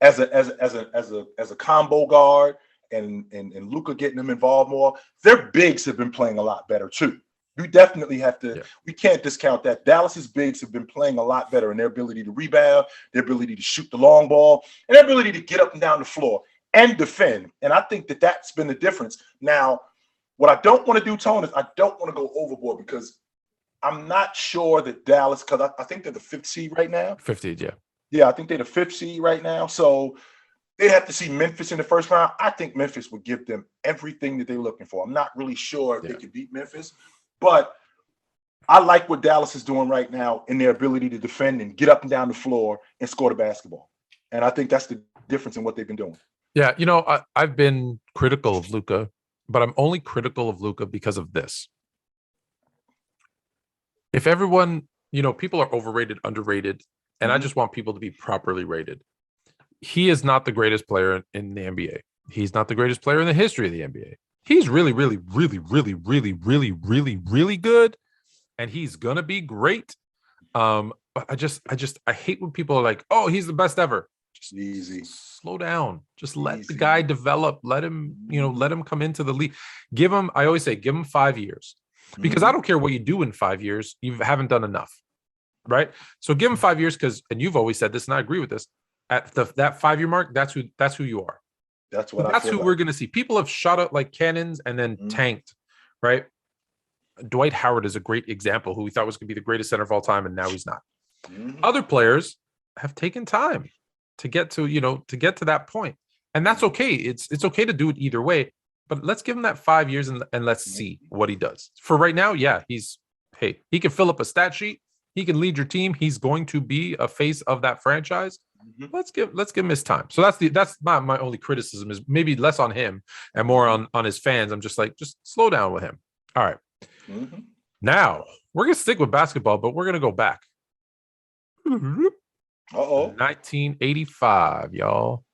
as a combo guard, and Luka getting him involved more. Their bigs have been playing a lot better too. We definitely have to. Yeah. We can't discount that. Dallas's bigs have been playing a lot better in their ability to rebound, their ability to shoot the long ball, and their ability to get up and down the floor and defend. And I think that that's been the difference. Now, what I don't want to do, Tone, is I don't want to go overboard because I'm not sure that Dallas, because I think they're the 5th seed right now. 5th seed, yeah. Yeah, I think they're the 5th seed right now. So they'd have to see Memphis in the first round. I think Memphis would give them everything that they're looking for. I'm not really sure if they can beat Memphis, but I like what Dallas is doing right now in their ability to defend and get up and down the floor and score the basketball. And I think that's the difference in what they've been doing. Yeah, I've been critical of Luka, but I'm only critical of Luka because of this. If everyone, people are overrated, underrated, and I just want people to be properly rated. He is not the greatest player in the NBA. He's not the greatest player in the history of the NBA. He's really, really, really, really, really, really, really, really good, and he's gonna be great. But I hate when people are like, "Oh, he's the best ever." Just easy. Slow down. Just let the guy develop. Let him, let him come into the league. I always say, give him 5 years, because I don't care what you do in 5 years. You haven't done enough, right? So give him 5 years, and you've always said this, and I agree with this. At that 5-year mark, that's who you are. That's who we're going to see. People have shot up like cannons and then tanked, right? Dwight Howard is a great example, who we thought was going to be the greatest center of all time, and now he's not. Other players have taken time to get to that point, and that's okay. It's okay to do it either way, but let's give him that 5 years and let's see what he does. For right now, yeah, he can fill up a stat sheet. He can lead your team. He's going to be a face of that franchise. Let's give him his time. So that's not my only criticism, is maybe less on him and more on his fans. I'm just slow down with him. All right. Now we're gonna stick with basketball, but we're gonna go back. 1985, y'all.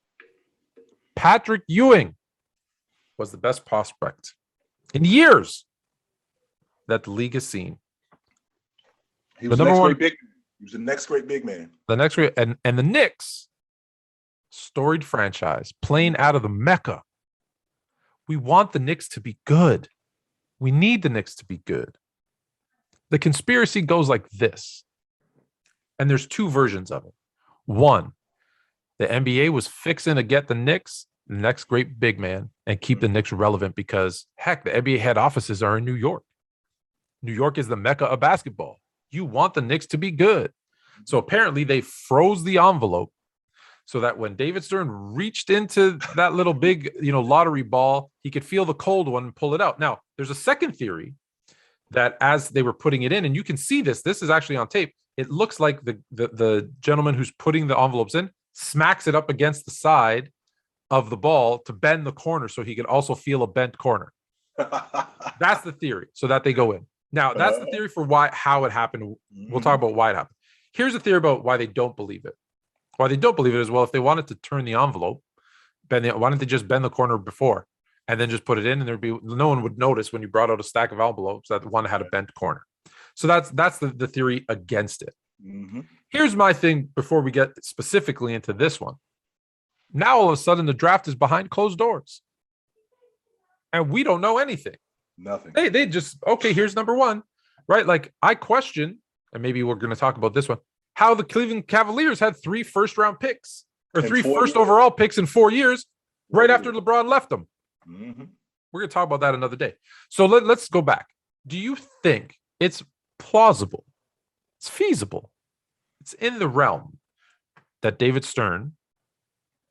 Patrick Ewing was the best prospect in years that the league has seen. He was the next great big man. The next great, and the Knicks, storied franchise, playing out of the Mecca. We want the Knicks to be good. We need the Knicks to be good. The conspiracy goes like this, and there's two versions of it. One, the NBA was fixing to get the Knicks, the next great big man, and keep the Knicks relevant because, heck, the NBA head offices are in New York. New York is the Mecca of basketball. You want the Knicks to be good. So apparently they froze the envelope so that when David Stern reached into that little big, lottery ball, he could feel the cold one and pull it out. Now, there's a second theory that as they were putting it in, and you can see this is actually on tape. It looks like the gentleman who's putting the envelopes in smacks it up against the side of the ball to bend the corner so he could also feel a bent corner. That's the theory, so that they go in. Now, that's the theory for how it happened. We'll talk about why it happened. Here's the theory about why they don't believe it. Why they don't believe it is, well, if they wanted to turn the envelope, why didn't they just bend the corner before and then just put it in, and no one would notice when you brought out a stack of envelopes that one had a bent corner. So that's the theory against it. Here's my thing before we get specifically into this one. Now, all of a sudden, the draft is behind closed doors, and we don't know anything. Nothing. They just, okay, here's number one, right? Like, I question, and maybe we're going to talk about this one, how the Cleveland Cavaliers had 3 first-round picks or 3 first overall picks in 4 years right after LeBron left them. We're going to talk about that another day. So let's go back. Do you think it's plausible, it's feasible, it's in the realm that David Stern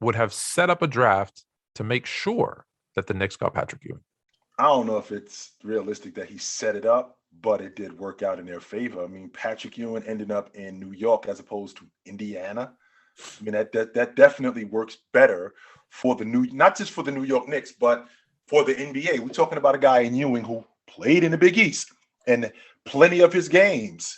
would have set up a draft to make sure that the Knicks got Patrick Ewing? I don't know if it's realistic that he set it up, but it did work out in their favor. I mean, Patrick Ewing ended up in New York as opposed to Indiana. I mean, that definitely works better for not just for the New York Knicks, but for the NBA. We're talking about a guy in Ewing who played in the Big East, and plenty of his games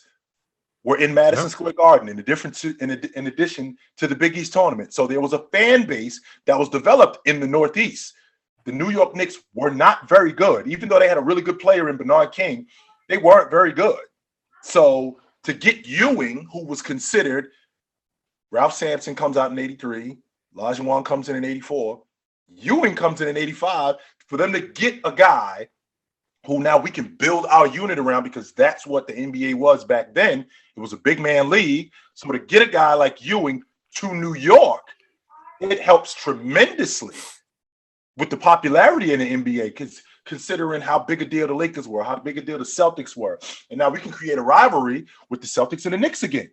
were in Madison Square Garden in addition to the Big East tournament. So there was a fan base that was developed in the Northeast. The New York Knicks were not very good. Even though they had a really good player in Bernard King, they weren't very good. So to get Ewing, who was considered, Ralph Sampson comes out in 83, Olajuwon comes in 84, Ewing comes in 85, for them to get a guy who now we can build our unit around, because that's what the NBA was back then. It was a big man league. So to get a guy like Ewing to New York, it helps tremendously with the popularity in the NBA, because considering how big a deal the Lakers were, how big a deal the Celtics were. And now we can create a rivalry with the Celtics and the Knicks again.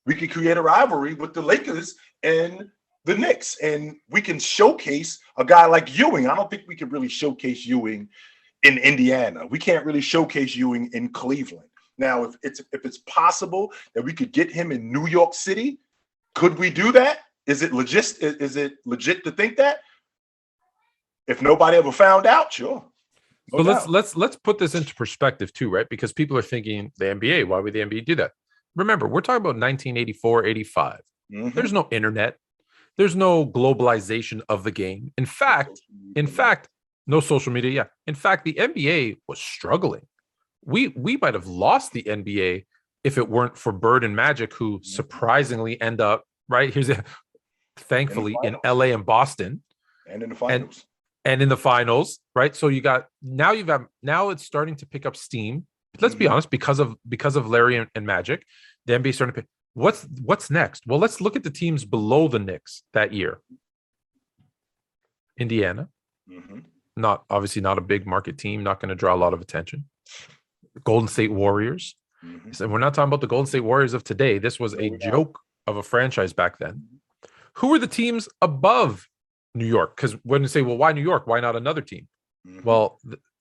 We can create a rivalry with the Lakers and the Knicks, and we can showcase a guy like Ewing. I don't think we can really showcase Ewing in Indiana. We can't really showcase Ewing in Cleveland. Now, if it's possible that we could get him in New York City, could we do that? Is it legit? Is it legit to think that? If nobody ever found out, sure. No so let's put this into perspective too, right? Because people are thinking the NBA, why would the NBA do that? Remember, we're talking about 1984, 85. Mm-hmm. There's no internet. There's no globalization of the game. In fact, no social media. Yeah. In fact, the NBA was struggling. We might have lost the NBA if it weren't for Bird and Magic, who surprisingly end up right. Thankfully in LA and Boston. And in the finals. And in the finals, right? So now it's starting to pick up steam. Let's be honest, because of Larry and Magic, the NBA starting to pick. What's next? Well, let's look at the teams below the Knicks that year. Indiana, not a big market team, not going to draw a lot of attention. Golden State Warriors. So we're not talking about the Golden State Warriors of today. This was a joke of a franchise back then. Who are the teams above New York? Because when you say, well, why New York? Why not another team? Well,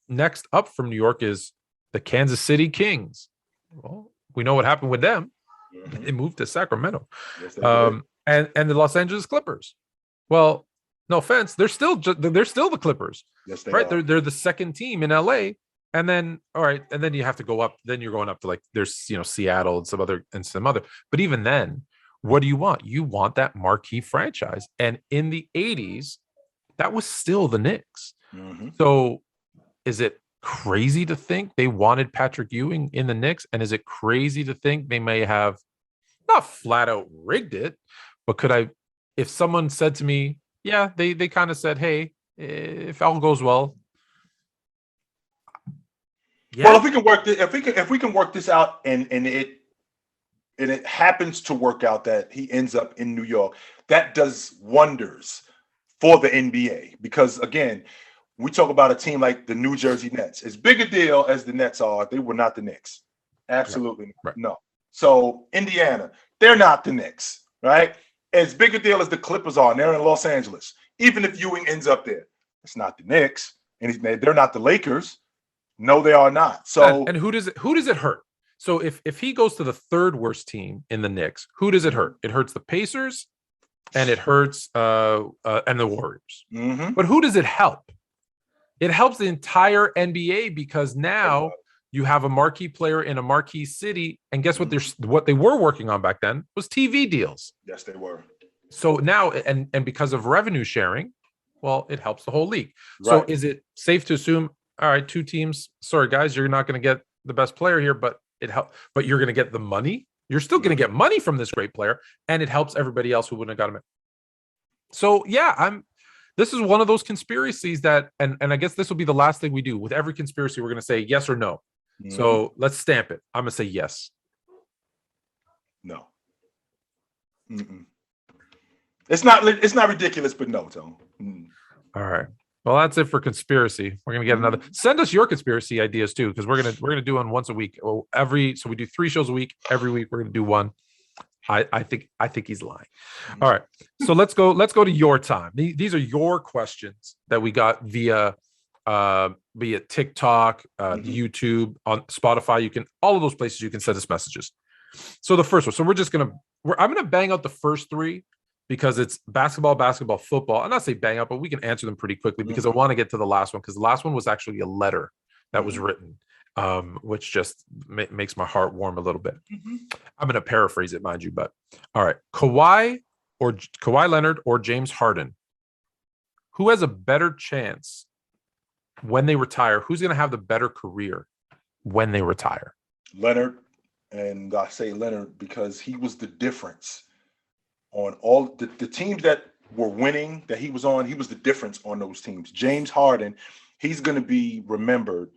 next up from New York is the Kansas City Kings. Well, we know what happened with them. They moved to Sacramento. Yes, and the Los Angeles Clippers. Well, no offense, they're still the Clippers. Yes, they are. They're the second team in LA. And then you have to go up. Then you're going up to there's Seattle and some other. But even then, what do you want? You want that marquee franchise. And in the 80s, that was still the Knicks. So is it crazy to think they wanted Patrick Ewing in the Knicks? And is it crazy to think they may have not flat out rigged it, but if someone said to me, yeah, they kind of said, hey, if all goes well. Yeah. Well, if we can work this out and it happens to work out that he ends up in New York, that does wonders for the NBA. Because again, we talk about a team like the New Jersey Nets. As big a deal as the Nets are, they were not the Knicks. Absolutely no. So Indiana, they're not the Knicks, right? As big a deal as the Clippers are, and they're in Los Angeles. Even if Ewing ends up there, it's not the Knicks, and they're not the Lakers. No, they are not. So and who does it hurt? So if he goes to the third worst team in the Knicks, who does it hurt? It hurts the Pacers, and it hurts and the Warriors. But who does it help? It helps the entire NBA because now you have a marquee player in a marquee city, and guess what? What they were working on back then was TV deals. Yes, they were. So now, and because of revenue sharing, well, it helps the whole league. Right. So is it safe to assume, all right, two teams, sorry guys, you're not going to get the best player here, but you're going to get the money. You're still going to get money from this great player, and it helps everybody else who wouldn't have got him in. So yeah, this is one of those conspiracies that, and I guess this will be the last thing we do with every conspiracy. We're going to say yes or no. So let's stamp it. I'm going to say yes. No. It's not ridiculous, but no, Tom. All right. Well, that's it for conspiracy. We're gonna get another. Send us your conspiracy ideas too, because we're gonna do one once a week. So we do 3 shows a week. Every week we're gonna do one. I think he's lying. All right. So let's go to your time. These are your questions that we got via TikTok, YouTube, on Spotify. You can all of those places you can send us messages. So the first one. So I'm gonna bang out the first 3. Because it's basketball, football. I'm not say bang up, but we can answer them pretty quickly because I want to get to the last one, because the last one was actually a letter that was written, which just makes my heart warm a little bit. I'm going to paraphrase it, mind you, but all right. Kawhi Leonard or James Harden, who has a better chance when they retire? Who's going to have the better career when they retire? Leonard, and I say Leonard because he was the difference. On all the teams that were winning that he was on, he was the difference on those teams. James Harden, he's going to be remembered.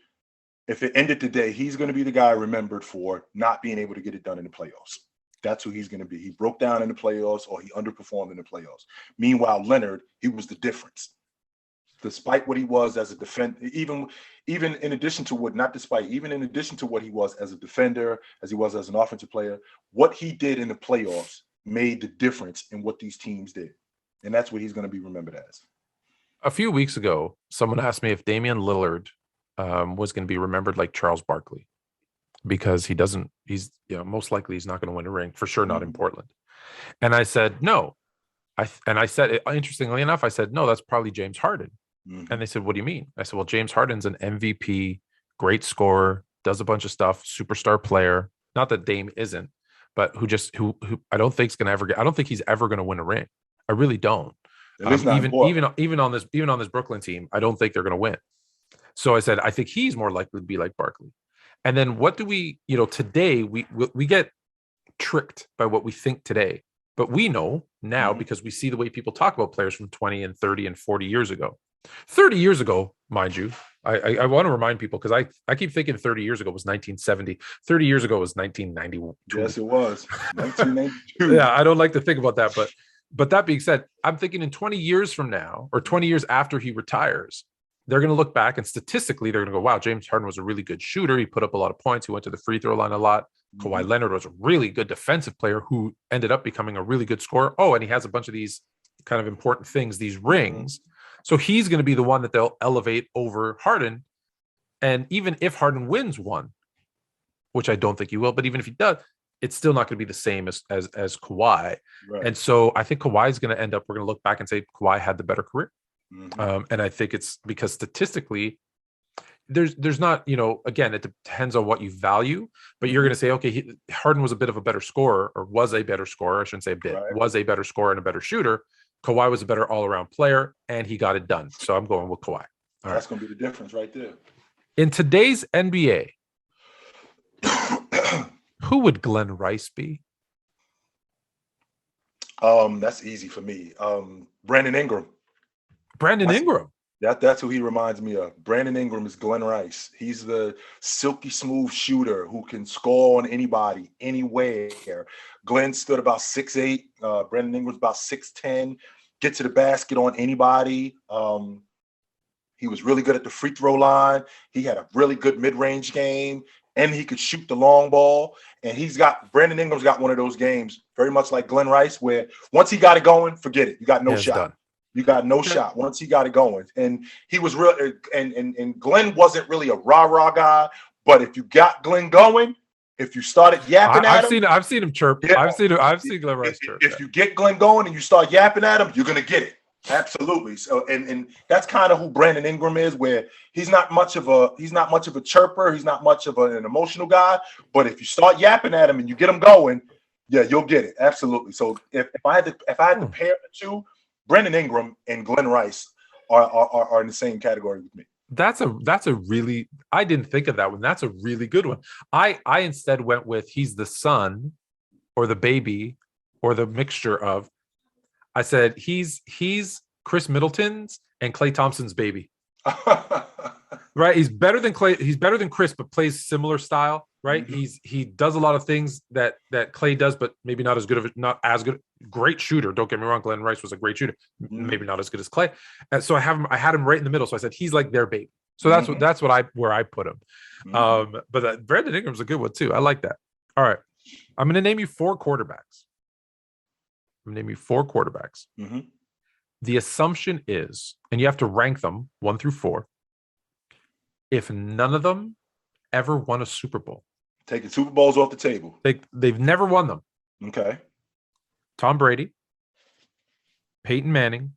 If it ended today, he's going to be the guy remembered for not being able to get it done in the playoffs. That's who he's going to be. He broke down in the playoffs, or he underperformed in the playoffs. Meanwhile, Leonard, he was the difference. Despite what he was as a defender, even in addition to what he was as a defender, as he was as an offensive player, what he did in the playoffs made the difference in what these teams did. And that's what he's going to be remembered as. A few weeks ago, someone asked me if Damian Lillard was going to be remembered like Charles Barkley, because he's most likely he's not going to win a ring, for sure not in Portland. And I said, no, I said, interestingly enough, I said, no, that's probably James Harden. Mhm. And they said, what do you mean? I said, well, James Harden's an MVP, great scorer, does a bunch of stuff, superstar player. Not that Dame isn't, but who I don't think is going to ever get. I don't think he's ever going to win a ring. I really don't. At least not in Even Portland. even on this Brooklyn team, I don't think they're going to win. So I said, I think he's more likely to be like Barkley. And then what do we, today we get tricked by what we think today, but we know now because we see the way people talk about players from 20 and 30 and 40 years ago. 30 years ago, mind you, I want to remind people because I keep thinking 30 years ago was 1970. 30 years ago was 1992. Yes, it was 1992. Yeah, I don't like to think about that, but that being said, I'm thinking in 20 years from now or 20 years after he retires, they're going to look back and statistically they're going to go, wow, James Harden was a really good shooter. He put up a lot of points. He went to the free throw line a lot. Kawhi Leonard was a really good defensive player who ended up becoming a really good scorer. Oh, and he has a bunch of these kind of important things, these rings. So he's going to be the one that they'll elevate over Harden. And even if Harden wins one, which I don't think he will, but even if he does, it's still not going to be the same as Kawhi. Right. And so I think Kawhi is going to end up, we're going to look back and say Kawhi had the better career. And I think it's because statistically, there's not, again, it depends on what you value, but you're going to say, okay, Harden was a bit of a better scorer or was a better scorer. I shouldn't say a bit, was a better scorer and a better shooter. Kawhi was a better all-around player and he got it done. So I'm going with Kawhi. That's going to be the difference right there. In today's NBA, who would Glenn Rice be? That's easy for me. Brandon Ingram. Ingram. That's who he reminds me of. Brandon Ingram is Glenn Rice. He's the silky smooth shooter who can score on anybody, anywhere. Glenn stood about 6'8". Brandon Ingram's about 6'10". Get to the basket on anybody. He was really good at the free throw line. He had a really good mid-range game, and he could shoot the long ball. And Brandon Ingram's got one of those games, very much like Glenn Rice, where once he got it going, forget it. You got no shot. Done. You got no shot once he got it going. And he was real. And Glenn wasn't really a rah-rah guy, but if you got Glenn going, if you started yapping at him, I've seen him chirp. Yeah, I've seen Glenn Rice chirp. If you get Glenn going and you start yapping at him, you're gonna get it. Absolutely. So, and that's kind of who Brandon Ingram is, where he's not much of a chirper. He's not much of an emotional guy. But if you start yapping at him and you get him going, yeah, you'll get it. Absolutely. So if I had to pair the two, Brandon Ingram and Glenn Rice are in the same category with me. That's a really, I didn't think of that one. That's a really good one. I instead went with he's the son or the baby or the mixture of. I said he's Chris Middleton's and Klay Thompson's baby. Right? He's better than Klay. He's better than Chris, but plays similar style. Right? He does a lot of things that Klay does, but maybe not as good. Great shooter. Don't get me wrong. Glenn Rice was a great shooter. Maybe not as good as Klay. And so I had him right in the middle. So I said he's like their baby. So that's where I put him. But Brandon Ingram's a good one too. I like that. All right, I'm going to name you four quarterbacks. The assumption is, and you have to rank them 1 through 4. If none of them ever won a Super Bowl, taking Super Bowls off the table. They've never won them. Okay. Tom Brady, Peyton Manning,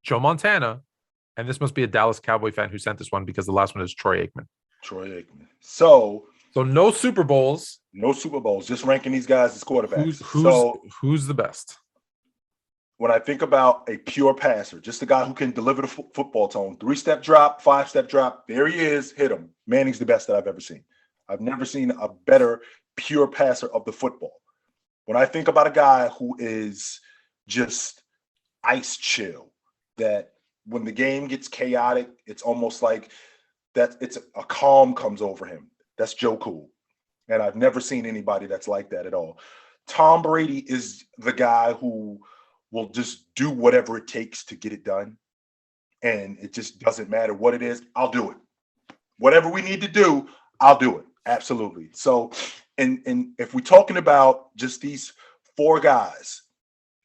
Joe Montana, and this must be a Dallas Cowboy fan who sent this one because the last one is Troy Aikman. So no Super Bowls. No Super Bowls. Just ranking these guys as quarterbacks. Who's the best? When I think about a pure passer, just a guy who can deliver the football tone, 3-step drop, 5-step drop, there he is, hit him. Manning's the best that I've ever seen. I've never seen a better pure passer of the football. When I think about a guy who is just ice chill, that when the game gets chaotic, it's almost like that it's a calm comes over him. That's Joe Cool. And I've never seen anybody that's like that at all. Tom Brady is the guy who will just do whatever it takes to get it done. And it just doesn't matter what it is. I'll do it. Whatever we need to do, I'll do it. Absolutely. So, and if we're talking about just these 4 guys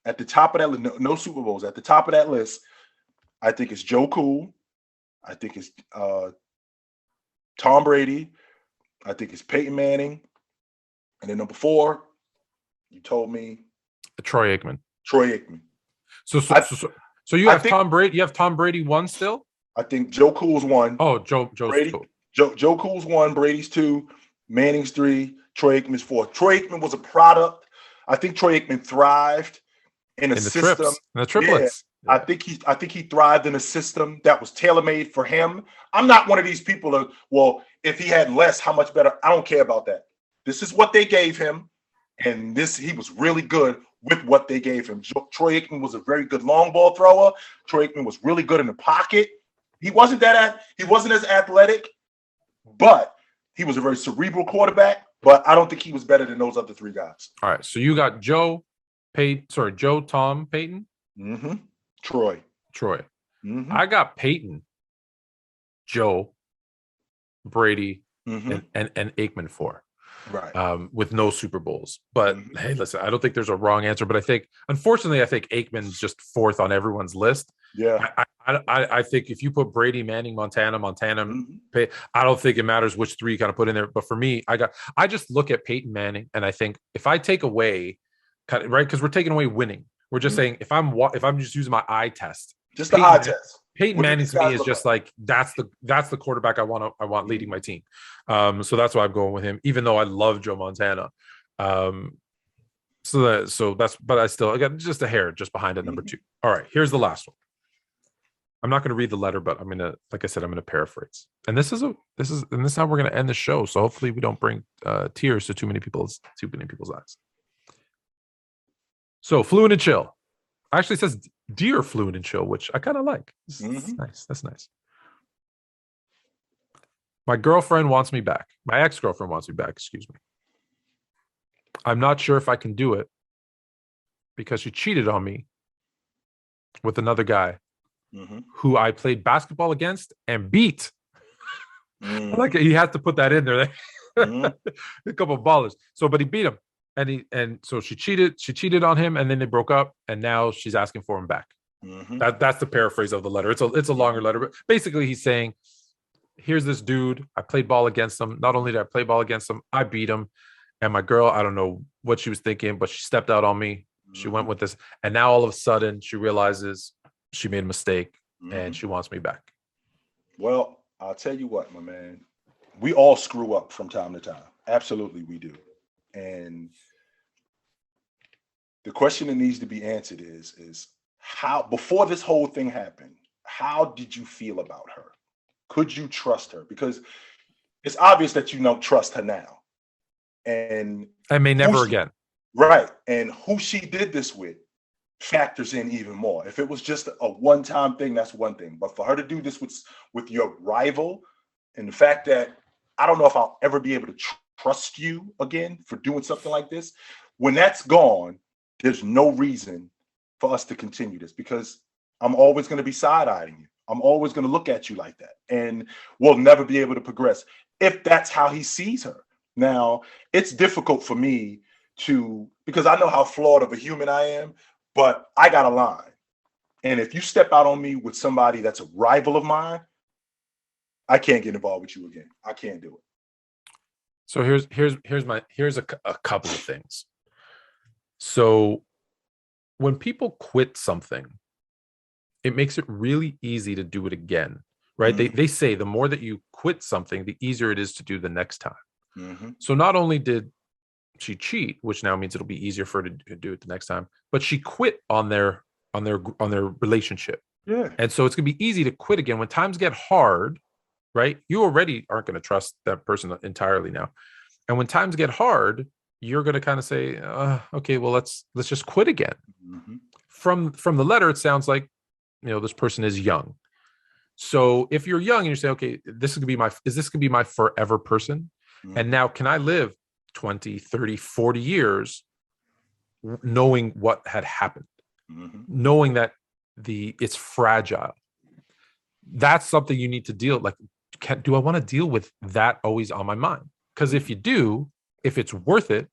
at the top of that list, no Super Bowls, at the top of that list, I think it's Joe Cool. I think it's Tom Brady. I think it's Peyton Manning. And then number 4, you told me. Troy Aikman. Troy Aikman. So I, you I have think Tom Brady. You have Tom Brady one still. I think Joe Cool's one. Oh, Joe's Brady. two. Joe Cool's one. Brady's two. Manning's three. Troy Aikman's four. Troy Aikman was a product. I think Troy Aikman thrived in a In the system. trips, in the triplets. Yeah. I think he thrived in a system that was tailor-made for him. I'm not one of these people that, well, if he had less, how much better? I don't care about that. This is what they gave him, and he was really good with what they gave him. Troy Aikman was a very good long ball thrower. Troy Aikman was really good in the pocket. He wasn't as athletic, but he was a very cerebral quarterback. But I don't think he was better than those other three guys. All right, so you got Joe, Tom, Peyton, Troy. I got Peyton, Joe, Brady, and Aikman four. Right. With no Super Bowls. But hey, listen, I don't think there's a wrong answer. But I think Aikman's just fourth on everyone's list. Yeah. I think if you put Brady, Manning, Montana, I don't think it matters which three you kind of put in there. But for me, I just look at Peyton Manning and I think if I take away, right, because we're taking away winning. We're just saying if I'm just using my eye test, just the eye test. Peyton Manning to me is just like that's the quarterback I want leading my team. So that's why I'm going with him, even though I love Joe Montana. But I still got just a hair just behind it, number two. All right, here's the last one. I'm not going to read the letter, but I'm gonna paraphrase. And this is how we're gonna end the show. So hopefully we don't bring tears to too many people's eyes. So Fluent and Chill actually says Dear Fluent and Chill, which I kind of like. That's nice. That's nice. My girlfriend wants me back. My ex-girlfriend wants me back. Excuse me. I'm not sure if I can do it because she cheated on me with another guy who I played basketball against and beat. Like he had to put that in there. A couple of ballers. But he beat him. So she cheated on him, and then they broke up, and now she's asking for him back. That's the paraphrase of the letter. It's a longer letter, but basically he's saying, here's this dude. I played ball against him. Not only did I play ball against him, I beat him. And my girl, I don't know what she was thinking, but she stepped out on me. She went with this. And now all of a sudden she realizes she made a mistake and she wants me back. Well, I'll tell you what, my man, we all screw up from time to time. Absolutely, we do. And the question that needs to be answered is how, before this whole thing happened, how did you feel about her? Could you trust her? Because it's obvious that you don't trust her now. And I may never again. Right. And who she did this with factors in even more. If it was just a one-time thing, that's one thing. But for her to do this with your rival, and the fact that I don't know if I'll ever be able to trust you again for doing something like this, when that's gone, there's no reason for us to continue this, because I'm always going to be side-eyeing you. I'm always going to look at you like that, and we'll never be able to progress if that's how he sees her. Now, it's difficult for me because I know how flawed of a human I am, but I got a line. And if you step out on me with somebody that's a rival of mine, I can't get involved with you again. I can't do it. So here's a couple of things. So when people quit something, it makes it really easy to do it again, right? They say the more that you quit something, the easier it is to do the next time. So not only did she cheat, which now means it'll be easier for her to do it the next time, but she quit on their relationship. Yeah. And so it's gonna be easy to quit again when times get hard, right? You already aren't going to trust that person entirely now. And when times get hard, you're going to kind of say, okay, well, let's just quit again. From the letter, it sounds like, this person is young. So if you're young and you say, okay, is this going to be my forever person? And now can I live 20, 30, 40 years knowing what had happened, knowing that it's fragile? That's something you need to deal. Like, do I want to deal with that always on my mind? Because if you do, if it's worth it,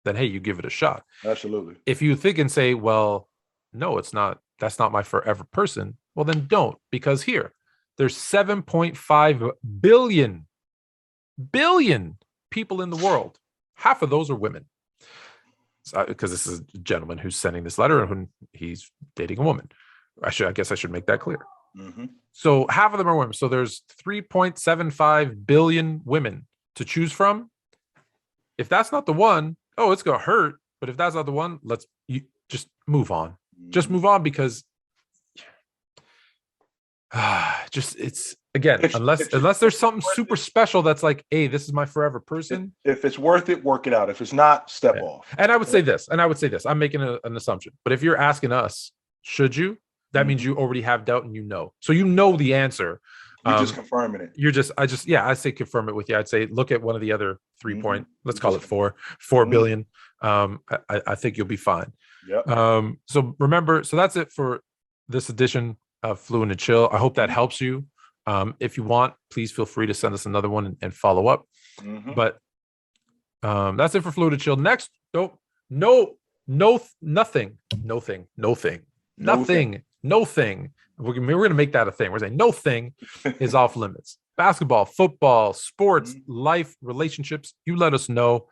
then hey, you give it a shot. Absolutely. If you think and say, well, no, it's not, that's not my forever person, well, then don't. Because there's 7.5 billion people in the world. Half of those are women. because this is a gentleman who's sending this letter and he's dating a woman. I guess I should make that clear. Mm-hmm. So half of them are women. So there's 3.75 billion women to choose from. If that's not the one, it's gonna hurt. But if that's not the one, you just move on. Mm-hmm. Just move on, because it's again, unless there's something super special that's like, hey, this is my forever person. If it's worth it, work it out. If it's not, step off. And I would say this, I'm making an assumption, but if you're asking us, should you? That means you already have doubt and so you know the answer. You're just confirming it. I say confirm it with you. I'd say look at one of the other 3 point, let's call it 4 billion. I think you'll be fine. Yep. So remember, that's it for this edition of Fluent and Chill. I hope that helps you. If you want, please feel free to send us another one and follow up. Mm-hmm. But that's it for Fluent and Chill. Next, nothing. We're going to make that a thing. We're saying no thing is off limits. Basketball, football, sports, life, relationships. You let us know.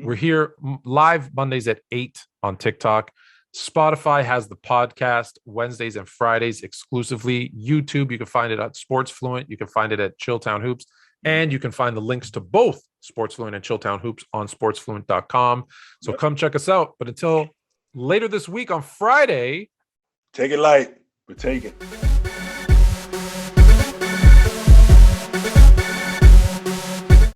We're here live Mondays at 8 on TikTok. Spotify has the podcast Wednesdays and Fridays exclusively. YouTube, you can find it at Sports Fluent. You can find it at Chilltown Hoops. And you can find the links to both Sports Fluent and Chilltown Hoops on sportsfluent.com. So come check us out. But until later this week on Friday, take it light, but take it.